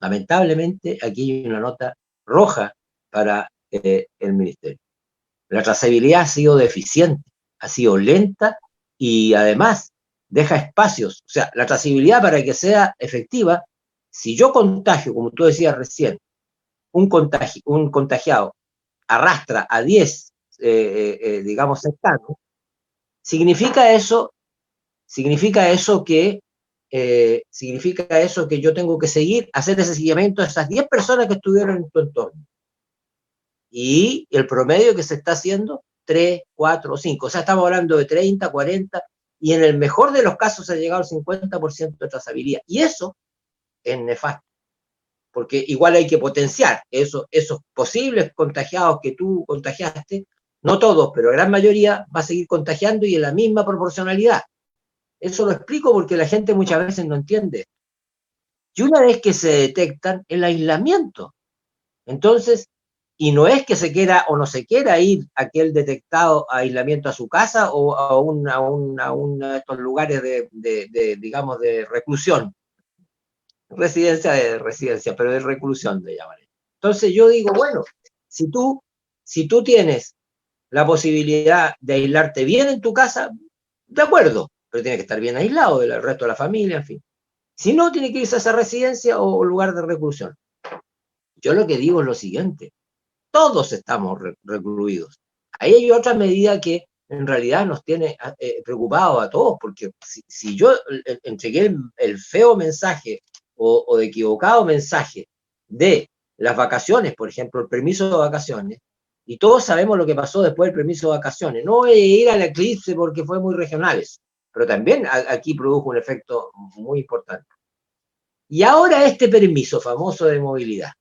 Lamentablemente, aquí hay una nota roja para el Ministerio. La trazabilidad ha sido deficiente, ha sido lenta y además deja espacios. O sea, la trazabilidad para que sea efectiva, si yo contagio, como tú decías recién, un contagiado arrastra a 10 digamos, cercanos, significa eso que yo tengo que hacer ese seguimiento a esas 10 personas que estuvieron en tu entorno. Y el promedio que se está haciendo, 3, 4 o 5. O sea, estamos hablando de 30, 40, y en el mejor de los casos se ha llegado al 50% de trazabilidad. Y eso es nefasto, porque igual hay que potenciar esos posibles contagiados que tú contagiaste. No todos, pero la gran mayoría va a seguir contagiando y en la misma proporcionalidad. Eso lo explico porque la gente muchas veces no entiende. Y una vez que se detectan, el aislamiento. Entonces, y no es que se quiera o no se quiera ir aquel detectado a aislamiento a su casa o a uno de estos lugares digamos, de reclusión. Residencia, pero de reclusión le llaman. Entonces yo digo, bueno, si tú tienes la posibilidad de aislarte bien en tu casa, de acuerdo, pero tiene que estar bien aislado del resto de la familia, en fin. Si no, tiene que irse a esa residencia o lugar de reclusión. Yo lo que digo es lo siguiente, todos estamos recluidos. Ahí hay otra medida que en realidad nos tiene preocupados a todos, porque si yo entregué el feo mensaje o de equivocado mensaje de las vacaciones, por ejemplo, el permiso de vacaciones, y todos sabemos lo que pasó después del permiso de vacaciones. No voy a ir al eclipse porque fue muy regional eso, pero también aquí produjo un efecto muy importante. Y ahora este permiso famoso de movilidad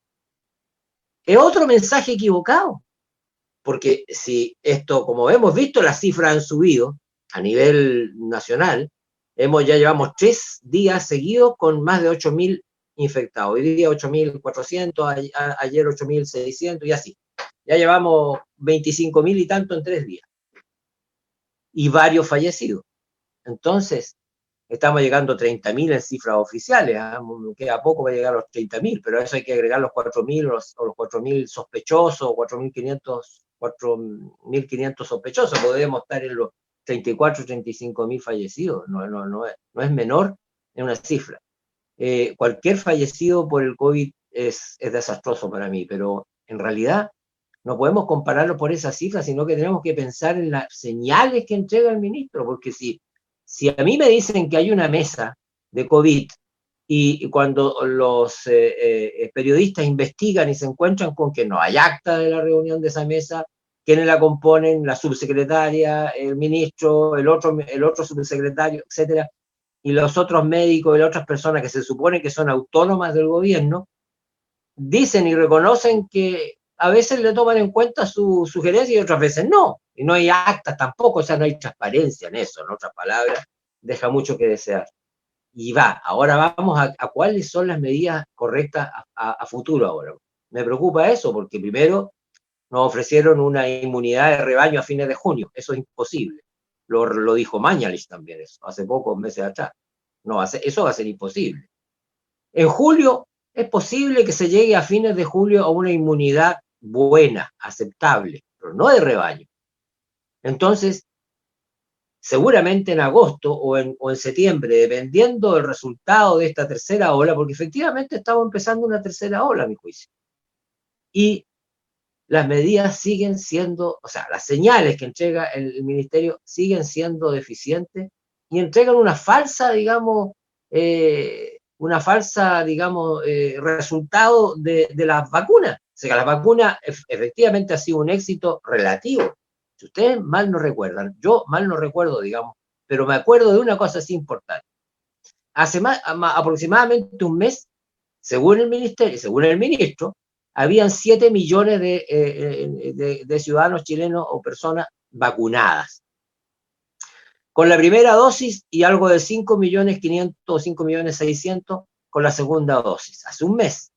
es otro mensaje equivocado, porque si esto, como hemos visto, las cifras han subido a nivel nacional, ya llevamos 3 días seguidos con más de 8.000 infectados. Hoy día 8.400, ayer 8.600 y así. Ya llevamos 25.000 y tanto en 3 días. Y varios fallecidos. Entonces, estamos llegando a 30.000 en cifras oficiales. Queda poco para llegar a los 30.000, pero a eso hay que agregar los 4.000 o los 4.000 sospechosos, 4.500 sospechosos. Podemos estar en los 34, 35.000 fallecidos. No es menor en una cifra. Cualquier fallecido por el COVID es desastroso para mí, pero en realidad no podemos compararlo por esa cifra, sino que tenemos que pensar en las señales que entrega el ministro, porque si a mí me dicen que hay una mesa de COVID y cuando los periodistas investigan y se encuentran con que no hay acta de la reunión de esa mesa, quienes la componen, la subsecretaria, el ministro, el otro subsecretario, etcétera, y los otros médicos y las otras personas que se supone que son autónomas del gobierno, dicen y reconocen que a veces le toman en cuenta su sugerencia y otras veces no. Y no hay actas tampoco, o sea, no hay transparencia en eso, en otras palabras, deja mucho que desear. Y ahora vamos a cuáles son las medidas correctas a futuro ahora. Me preocupa eso, porque primero nos ofrecieron una inmunidad de rebaño a fines de junio, eso es imposible. Lo dijo Mañalich también eso, hace pocos meses atrás. Eso va a ser imposible. En julio es posible que se llegue a fines de julio a una inmunidad buena, aceptable, pero no de rebaño. Entonces, seguramente en agosto o en septiembre, dependiendo del resultado de esta tercera ola, porque efectivamente estamos empezando una tercera ola, a mi juicio. Y las medidas siguen siendo, o sea, las señales que entrega el ministerio siguen siendo deficientes y entregan una falsa, digamos, resultado de las vacunas. O sea, las vacunas efectivamente ha sido un éxito relativo. Si ustedes mal no recuerdan, yo mal no recuerdo, digamos, pero me acuerdo de una cosa así importante. Hace aproximadamente un mes, según el ministerio, según el ministro, habían 7 millones de ciudadanos chilenos o personas vacunadas. Con la primera dosis y algo de 5.500.000 o 5.600.000 con la segunda dosis, hace un mes.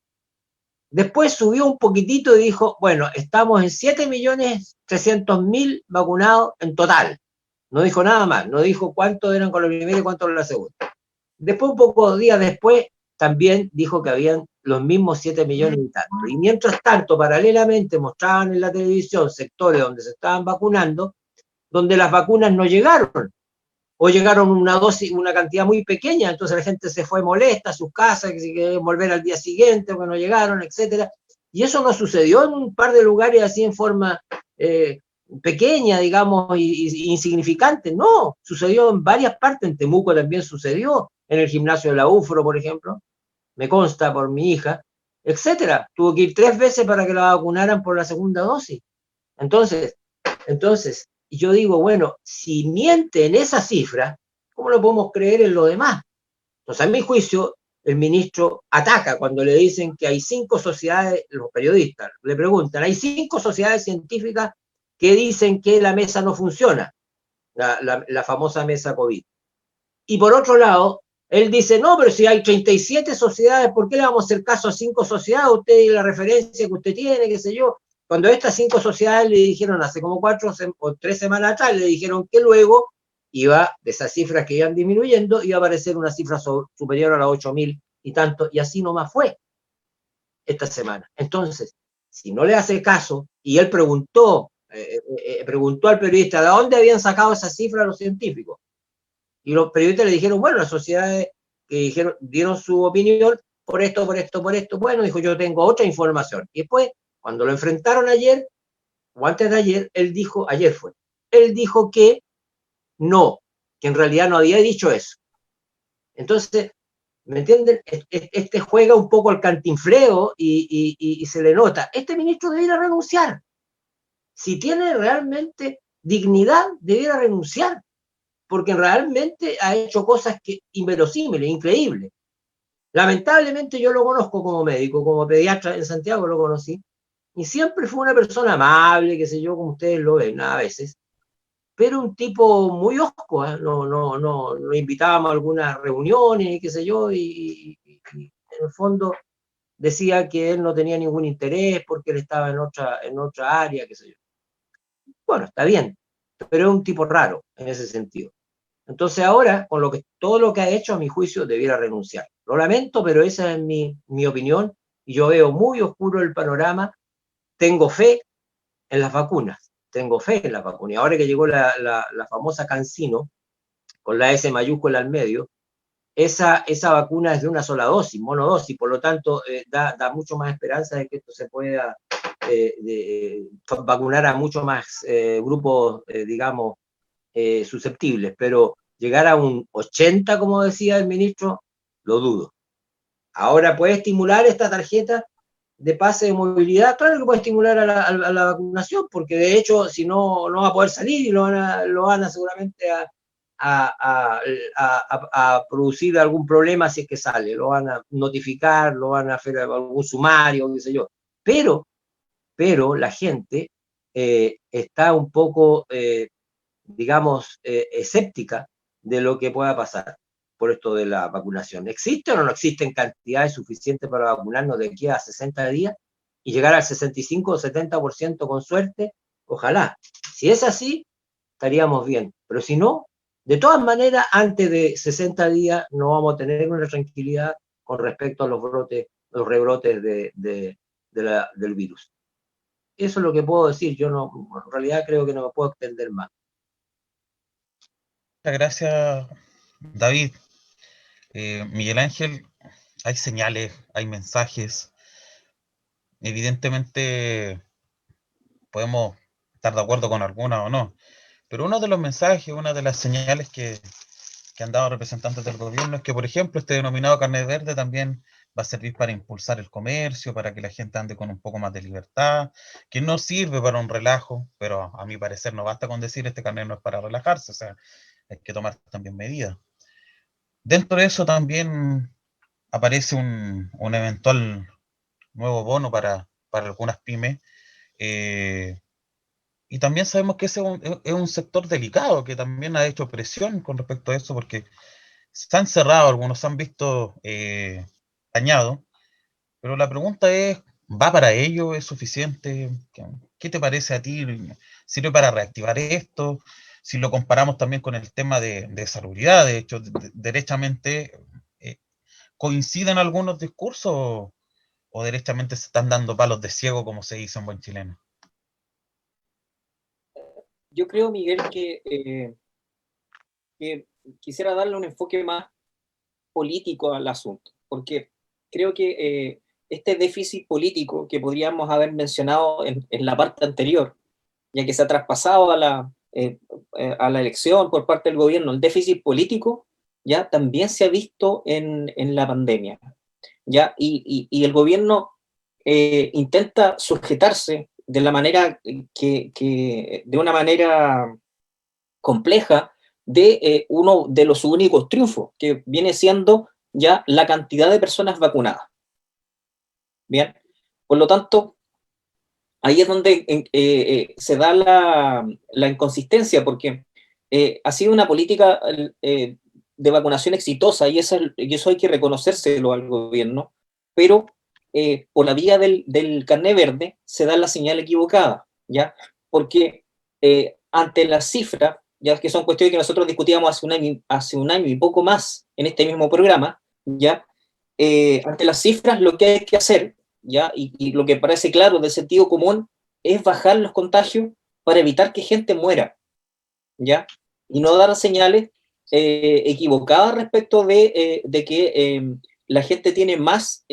Después subió un poquitito y dijo, bueno, estamos en 7.300.000 vacunados en total. No dijo nada más, no dijo cuántos eran con la primera y cuántos con la segunda. Después, un pocos días después, también dijo que habían los mismos 7 millones y tanto. Y mientras tanto, paralelamente, mostraban en la televisión sectores donde se estaban vacunando, donde las vacunas no llegaron, o llegaron una cantidad muy pequeña, entonces la gente se fue molesta a sus casas, que se querían volver al día siguiente, o que no llegaron, etcétera. Y eso no sucedió en un par de lugares así en forma pequeña, digamos, y insignificante. No, sucedió en varias partes. En Temuco también sucedió, en el gimnasio de la UFRO, por ejemplo, me consta por mi hija, etcétera. Tuvo que ir 3 veces para que la vacunaran por la segunda dosis. Entonces, yo digo, bueno, si miente en esa cifra, ¿cómo lo podemos creer en lo demás? Entonces, a mi juicio, el ministro ataca cuando le dicen que hay 5 sociedades, los periodistas le preguntan, hay 5 sociedades científicas que dicen que la mesa no funciona, la famosa mesa COVID. Y por otro lado, él dice, no, pero si hay 37 sociedades, ¿por qué le vamos a hacer caso a 5 sociedades? Usted y la referencia que usted tiene, qué sé yo. Cuando estas 5 sociedades le dijeron hace como 4 o 3 semanas atrás, le dijeron que luego iba, de esas cifras que iban disminuyendo, iba a aparecer una cifra superior a las 8.000 y tanto, y así nomás fue esta semana. Entonces, si no le hace caso, y él preguntó al periodista, ¿de dónde habían sacado esas cifras los científicos? Y los periodistas le dijeron, bueno, las sociedades que dieron su opinión por esto. Bueno, dijo, yo tengo otra información. Y después, cuando lo enfrentaron ayer, o antes de ayer, él dijo que no, que en realidad no había dicho eso. Entonces, ¿Me entienden? Este juega un poco al cantinfleo y se le nota. Este ministro debiera renunciar. Si tiene realmente dignidad, debiera renunciar, porque realmente ha hecho cosas inverosímiles, increíbles. Lamentablemente yo lo conozco como médico, como pediatra en Santiago lo conocí, y siempre fue una persona amable, qué sé yo, como ustedes lo ven a veces, pero un tipo muy osco, ¿eh? Lo invitábamos a algunas reuniones, qué sé yo, y en el fondo decía que él no tenía ningún interés porque él estaba en otra área, qué sé yo. Bueno, está bien, pero es un tipo raro en ese sentido. Entonces ahora, con todo lo que ha hecho, a mi juicio, debiera renunciar. Lo lamento, pero esa es mi opinión, y yo veo muy oscuro el panorama. Tengo fe en las vacunas, y ahora que llegó la famosa CanSino, con la S mayúscula al medio, esa vacuna es de una sola dosis, monodosis, por lo tanto da mucho más esperanza de que esto se pueda vacunar a mucho más grupos, digamos, susceptibles, pero llegar a un 80, como decía el ministro, lo dudo. Ahora puede estimular esta tarjeta de pase de movilidad, claro que puede estimular a la vacunación, porque de hecho, si no va a poder salir y lo van a seguramente a producir algún problema si es que sale, lo van a notificar, lo van a hacer algún sumario, qué sé yo. Pero la gente está un poco, digamos, escéptica de lo que pueda pasar por esto de la vacunación. ¿Existe o no existen cantidades suficientes para vacunarnos de aquí a 60 días y llegar al 65 o 70% con suerte? Ojalá. Si es así, estaríamos bien. Pero si no, de todas maneras, antes de 60 días no vamos a tener una tranquilidad con respecto a los rebrotes del virus. Eso es lo que puedo decir. Yo no, en realidad creo que no me puedo extender más. Muchas gracias, David. Miguel Ángel, hay señales, hay mensajes. Evidentemente podemos estar de acuerdo con algunas o no, pero uno de los mensajes, una de las señales que han dado representantes del gobierno es que, por ejemplo, este denominado carnet verde también va a servir para impulsar el comercio, para que la gente ande con un poco más de libertad, que no sirve para un relajo, pero a mi parecer no basta con decir este carnet no es para relajarse, o sea, hay que tomar también medidas. Dentro de eso también aparece un eventual nuevo bono para algunas pymes, y también sabemos que ese es un sector delicado, que también ha hecho presión con respecto a eso, porque se han cerrado, algunos se han visto dañados, pero la pregunta es, ¿va para ello? ¿Es suficiente? ¿Qué te parece a ti? ¿Sirve para reactivar esto? Si lo comparamos también con el tema de salubridad, de hecho, derechamente, ¿coinciden algunos discursos o derechamente se están dando palos de ciego, como se dice en buen chileno? Yo creo, Miguel, que quisiera darle un enfoque más político al asunto, porque creo que este déficit político que podríamos haber mencionado en la parte anterior, ya que se ha traspasado a la elección por parte del gobierno, el déficit político ya también se ha visto en la pandemia, ¿ya? Y el gobierno intenta sujetarse de la manera de una manera compleja de uno de los únicos triunfos, que viene siendo ya la cantidad de personas vacunadas. Bien, por lo tanto, ahí es donde se da la inconsistencia, porque ha sido una política de vacunación exitosa, y eso hay que reconocérselo al gobierno, pero por la vía del carnet verde se da la señal equivocada, ¿ya? Porque ante la cifra, ya que son cuestiones que nosotros discutíamos hace un año y poco más en este mismo programa, ¿ya? Ante las cifras lo que hay que hacer, ¿ya? Y lo que parece claro de sentido común es bajar los contagios para evitar que gente muera, ¿ya? Y no dar señales equivocadas respecto de que la gente tiene más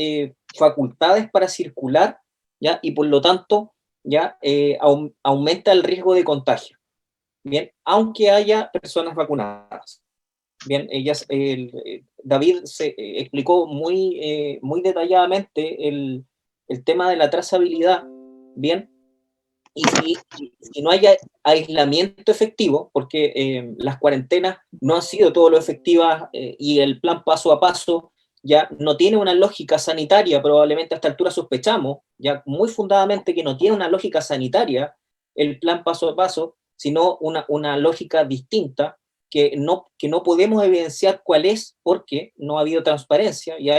facultades para circular, ¿ya? Y por lo tanto ya aumenta el riesgo de contagio. Bien, aunque haya personas vacunadas. bien, David se explicó muy detalladamente el tema de la trazabilidad, bien, y si no hay aislamiento efectivo, porque las cuarentenas no han sido todo lo efectivas y el plan paso a paso ya no tiene una lógica sanitaria, probablemente a esta altura sospechamos, ya muy fundadamente que no tiene una lógica sanitaria el plan paso a paso, sino una lógica distinta que no podemos evidenciar cuál es porque no ha habido transparencia, y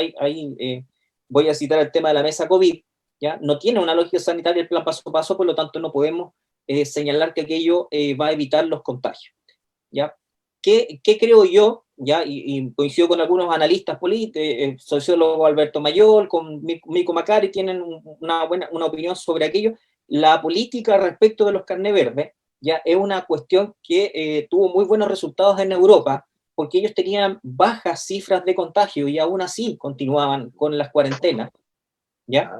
voy a citar el tema de la mesa COVID, ¿ya? No tiene una lógica sanitaria el plan paso a paso, por lo tanto no podemos señalar que aquello va a evitar los contagios, ¿ya? ¿Qué creo yo? ¿Ya? Y coincido con algunos analistas políticos, sociólogo Alberto Mayol, con Mico Macari, tienen una opinión sobre aquello. La política respecto de los carné verdes, ya es una cuestión que tuvo muy buenos resultados en Europa, porque ellos tenían bajas cifras de contagio y aún así continuaban con las cuarentenas, ¿ya?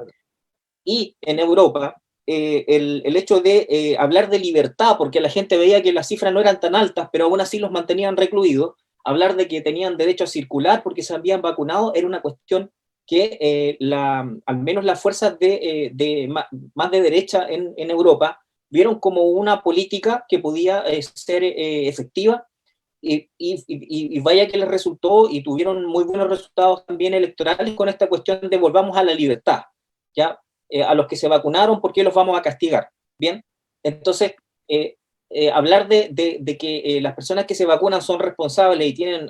Y en Europa, el hecho de hablar de libertad, porque la gente veía que las cifras no eran tan altas, pero aún así los mantenían recluidos, hablar de que tenían derecho a circular porque se habían vacunado, era una cuestión que al menos las fuerzas más de derecha en Europa vieron como una política que podía ser efectiva, y vaya que les resultó, y tuvieron muy buenos resultados también electorales con esta cuestión de volvamos a la libertad, ¿ya? A los que se vacunaron, ¿por qué los vamos a castigar? Bien, entonces, hablar de que las personas que se vacunan son responsables y tienen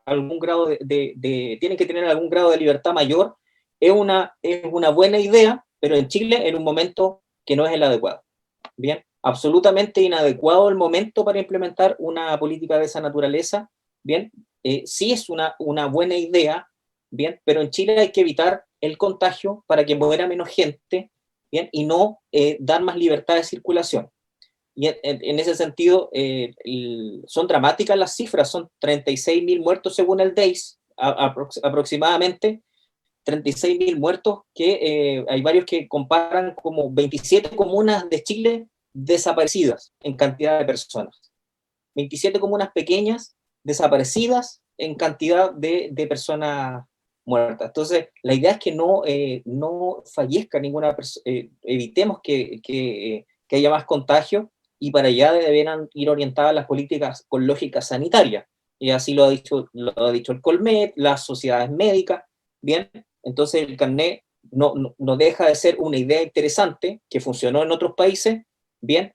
algún grado tienen que tener algún grado de libertad mayor, es una buena idea, pero en Chile en un momento que no es el adecuado. Bien, absolutamente inadecuado el momento para implementar una política de esa naturaleza. Bien, sí es una buena idea, bien, pero en Chile hay que evitar el contagio para que muera menos gente, bien, y no dar más libertad de circulación. Y en ese sentido, son dramáticas las cifras, son 36.000 muertos según el DEIS, aproximadamente 36.000 muertos, que hay varios que comparan como 27 comunas de Chile desaparecidas en cantidad de personas. 27 comunas pequeñas desaparecidas en cantidad de personas muertas. Entonces, la idea es que no fallezca ninguna persona, evitemos que haya más contagio, y para allá deberán ir orientadas las políticas con lógica sanitaria. Y así lo ha dicho el Colmet, las sociedades médicas. Bien, entonces el carnet no deja de ser una idea interesante que funcionó en otros países, bien,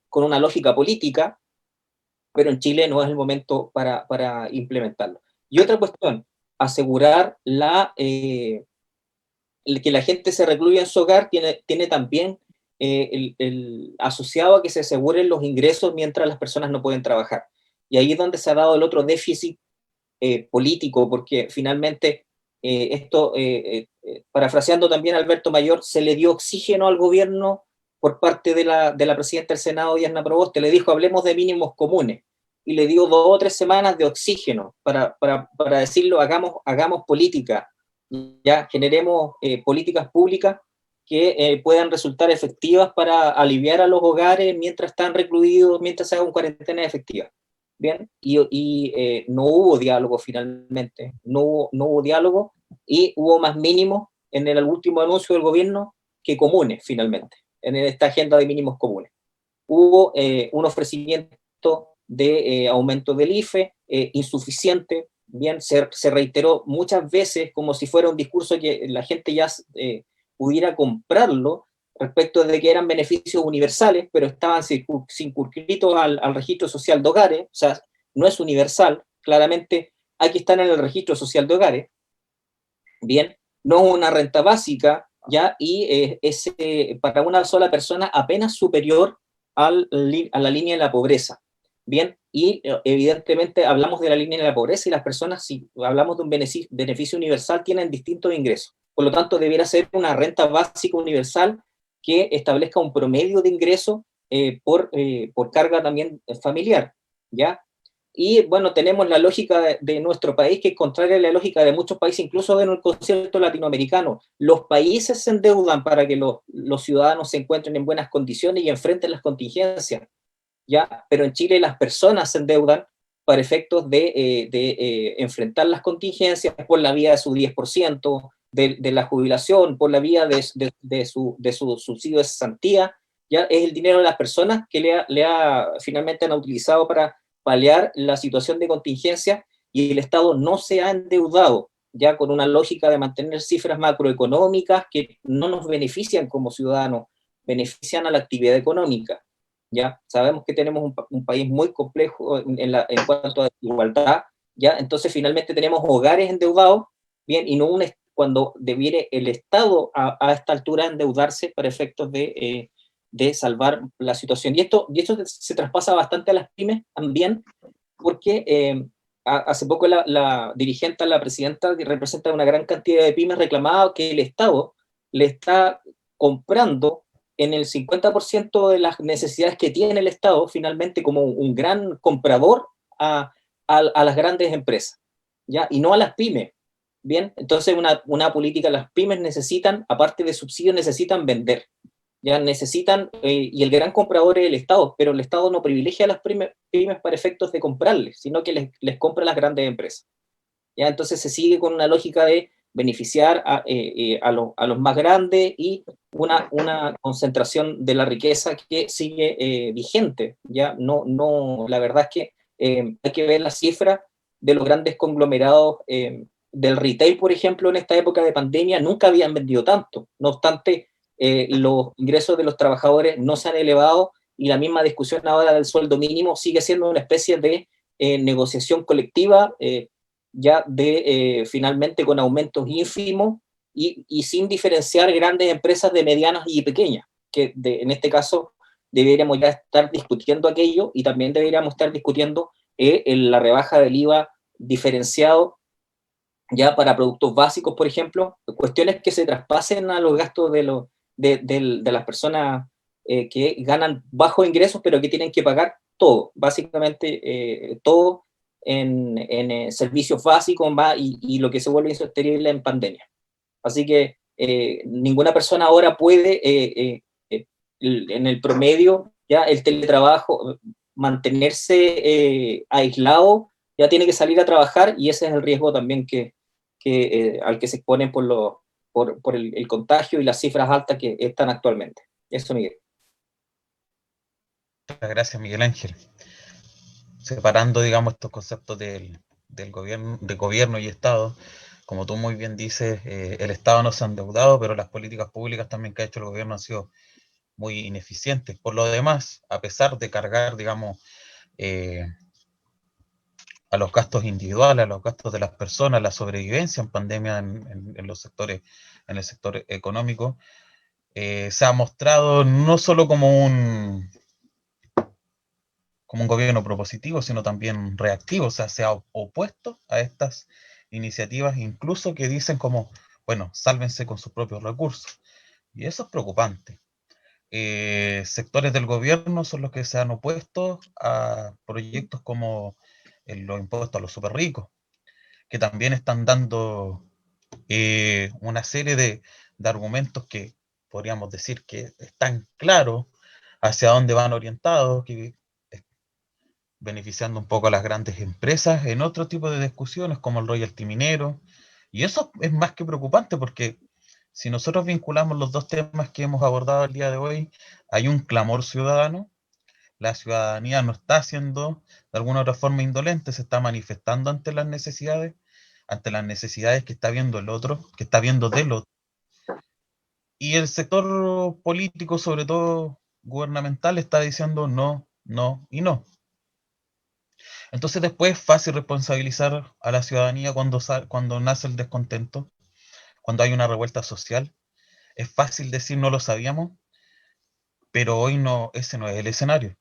con una lógica política, pero en Chile no es el momento para implementarlo. Y otra cuestión, asegurar que la gente se recluya en su hogar tiene también asociado a que se aseguren los ingresos mientras las personas no pueden trabajar. Y ahí es donde se ha dado el otro déficit político, porque finalmente esto, parafraseando también a Alberto Mayor, se le dio oxígeno al gobierno por parte de la presidenta del Senado, Diana Proboste. Le dijo, hablemos de mínimos comunes, y le dio 2 o 3 semanas de oxígeno para decirlo, hagamos política, ya generemos políticas públicas que puedan resultar efectivas para aliviar a los hogares mientras están recluidos, mientras se haga una cuarentena efectiva. Bien, y no hubo diálogo finalmente, no hubo diálogo, y hubo más mínimos en el último anuncio del gobierno que comunes finalmente, en esta agenda de mínimos comunes. Hubo un ofrecimiento de aumento del IFE insuficiente, bien, se reiteró muchas veces como si fuera un discurso que la gente ya pudiera comprarlo, respecto de que eran beneficios universales, pero estaban circunscritos al registro social de hogares. O sea, no es universal, claramente hay que estar en el registro social de hogares, bien, no es una renta básica, ya, y es para una sola persona apenas superior a la línea de la pobreza, bien, y evidentemente hablamos de la línea de la pobreza, y las personas, si hablamos de un beneficio universal, tienen distintos ingresos. Por lo tanto, debiera ser una renta básica universal que establezca un promedio de ingreso por carga también familiar, ¿ya? Y bueno, tenemos la lógica de nuestro país, que es contraria a la lógica de muchos países, incluso en el concierto latinoamericano. Los países se endeudan para que los ciudadanos se encuentren en buenas condiciones y enfrenten las contingencias, ¿ya? Pero en Chile las personas se endeudan para efectos de enfrentar las contingencias por la vía de su 10%, de la jubilación, por la vía de su subsidio de cesantía. Ya es el dinero de las personas que finalmente han utilizado para paliar la situación de contingencia, y el Estado no se ha endeudado, ya con una lógica de mantener cifras macroeconómicas que no nos benefician como ciudadanos, benefician a la actividad económica. Ya sabemos que tenemos un país muy complejo en cuanto a desigualdad, ya entonces finalmente tenemos hogares endeudados, bien, y no cuando debiere el Estado a esta altura endeudarse para efectos de salvar la situación. Y esto se traspasa bastante a las pymes también, porque hace poco la dirigente, la presidenta, que representa una gran cantidad de pymes, reclamaba que el Estado le está comprando en el 50% de las necesidades que tiene el Estado, finalmente como un gran comprador a las grandes empresas, ¿ya? Y no a las pymes. Bien, entonces una política, las pymes necesitan, aparte de subsidios, necesitan vender. Ya necesitan, y el gran comprador es el Estado, pero el Estado no privilegia a las pymes para efectos de comprarles, sino que les compra a las grandes empresas. Ya entonces se sigue con una lógica de beneficiar a los más grandes, y una concentración de la riqueza que sigue vigente. Ya la verdad es que hay que ver las cifras de los grandes conglomerados del retail, por ejemplo, en esta época de pandemia, nunca habían vendido tanto. No obstante, los ingresos de los trabajadores no se han elevado, y la misma discusión ahora del sueldo mínimo sigue siendo una especie de negociación colectiva, ya finalmente con aumentos ínfimos y sin diferenciar grandes empresas de medianas y pequeñas, que en este caso deberíamos ya estar discutiendo aquello, y también deberíamos estar discutiendo la rebaja del IVA diferenciado ya para productos básicos, por ejemplo, cuestiones que se traspasen a los gastos de las personas que ganan bajos ingresos, pero que tienen que pagar todo, básicamente todo en servicios básicos y lo que se vuelve insostenible en pandemia. Así que ninguna persona ahora puede, en el promedio, ya el teletrabajo, mantenerse aislado, ya tiene que salir a trabajar, y ese es el riesgo también al que se exponen por el contagio y las cifras altas que están actualmente. Eso, Miguel. Muchas gracias, Miguel Ángel. Separando, digamos, estos conceptos del gobierno y Estado, como tú muy bien dices, el Estado no se ha endeudado, pero las políticas públicas también que ha hecho el gobierno han sido muy ineficientes. Por lo demás, a pesar de cargar, digamos, a los gastos individuales, a los gastos de las personas, la sobrevivencia en pandemia en los sectores, en el sector económico, se ha mostrado no solo como un gobierno propositivo, sino también reactivo. O sea, se ha opuesto a estas iniciativas, incluso que dicen como, bueno, sálvense con sus propios recursos. Y eso es preocupante. Sectores del gobierno son los que se han opuesto a proyectos como los impuestos a los super ricos, que también están dando una serie de argumentos que podríamos decir que están claros hacia dónde van orientados, que beneficiando un poco a las grandes empresas en otro tipo de discusiones como el royalty minero. Y eso es más que preocupante, porque si nosotros vinculamos los dos temas que hemos abordado el día de hoy, hay un clamor ciudadano. La ciudadanía no está siendo de alguna otra forma indolente, se está manifestando ante las necesidades que está viendo el otro, que está viendo del otro. Y el sector político, sobre todo gubernamental, está diciendo no, no y no. Entonces después es fácil responsabilizar a la ciudadanía cuando nace el descontento, cuando hay una revuelta social. Es fácil decir no lo sabíamos, pero hoy no, ese no es el escenario.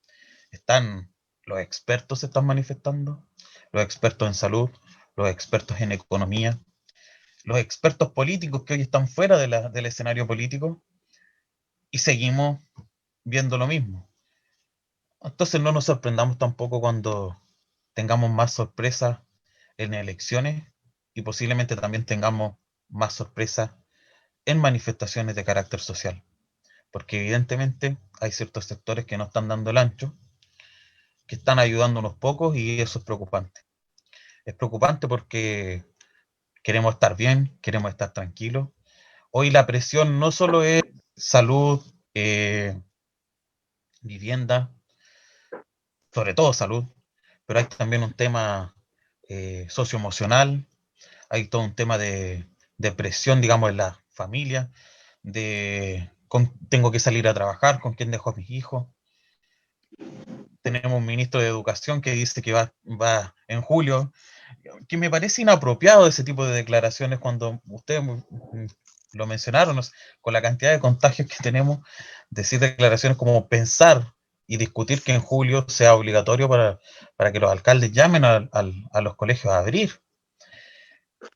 Los expertos se están manifestando, los expertos en salud, los expertos en economía, los expertos políticos que hoy están fuera del escenario político, y seguimos viendo lo mismo. Entonces no nos sorprendamos tampoco cuando tengamos más sorpresas en elecciones, y posiblemente también tengamos más sorpresas en manifestaciones de carácter social, porque evidentemente hay ciertos sectores que no están dando el ancho, que están ayudando unos pocos y eso es preocupante. Es preocupante porque queremos estar bien, queremos estar tranquilos. Hoy la presión no solo es salud, vivienda, sobre todo salud, pero hay también un tema socioemocional, hay todo un tema de presión, digamos, en la familia, tengo que salir a trabajar, con quién dejo a mis hijos. Tenemos un ministro de Educación que dice que va en julio, que me parece inapropiado ese tipo de declaraciones cuando ustedes lo mencionaron, con la cantidad de contagios que tenemos, decir declaraciones como pensar y discutir que en julio sea obligatorio para que los alcaldes llamen a los colegios a abrir.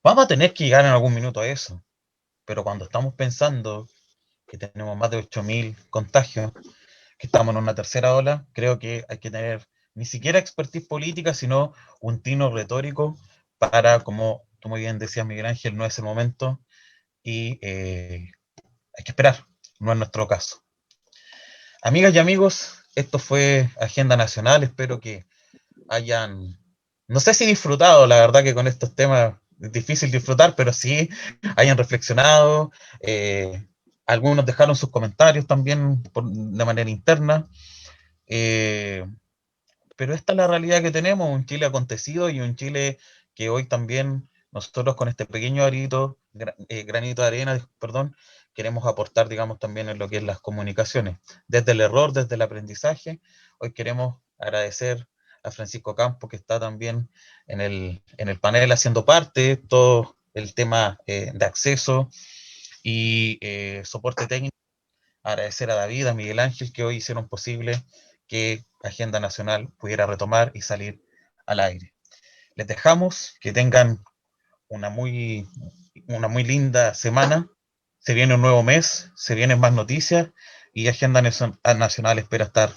Vamos a tener que llegar en algún minuto a eso, pero cuando estamos pensando que tenemos más de 8.000 contagios, que estamos en una tercera ola, creo que hay que tener ni siquiera expertise política, sino un tino retórico para, como tú muy bien decías, Miguel Ángel, no es el momento y hay que esperar, no es nuestro caso. Amigas y amigos, esto fue Agenda Nacional, espero que hayan, no sé si disfrutado, la verdad que con estos temas es difícil disfrutar, pero sí hayan reflexionado, algunos dejaron sus comentarios también de manera interna, pero esta es la realidad que tenemos, un Chile acontecido y un Chile que hoy también nosotros con este pequeño granito de arena, perdón, queremos aportar, digamos, también en lo que es las comunicaciones, desde el error, desde el aprendizaje. Hoy queremos agradecer a Francisco Campos, que está también en el panel haciendo parte, todo el tema de acceso y soporte técnico. Agradecer a David, a Miguel Ángel, que hoy hicieron posible que Agenda Nacional pudiera retomar y salir al aire. Les dejamos, que tengan una muy linda semana. Se viene un nuevo mes, se vienen más noticias y Agenda Nacional espera estar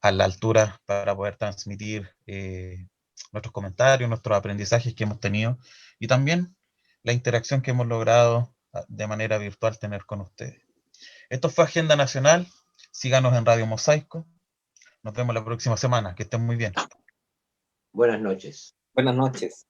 a la altura para poder transmitir nuestros comentarios, nuestros aprendizajes que hemos tenido y también la interacción que hemos logrado de manera virtual tener con ustedes. Esto fue Agenda Nacional. Síganos en Radio Mosaico. Nos vemos la próxima semana. Que estén muy bien. Buenas noches. Buenas noches.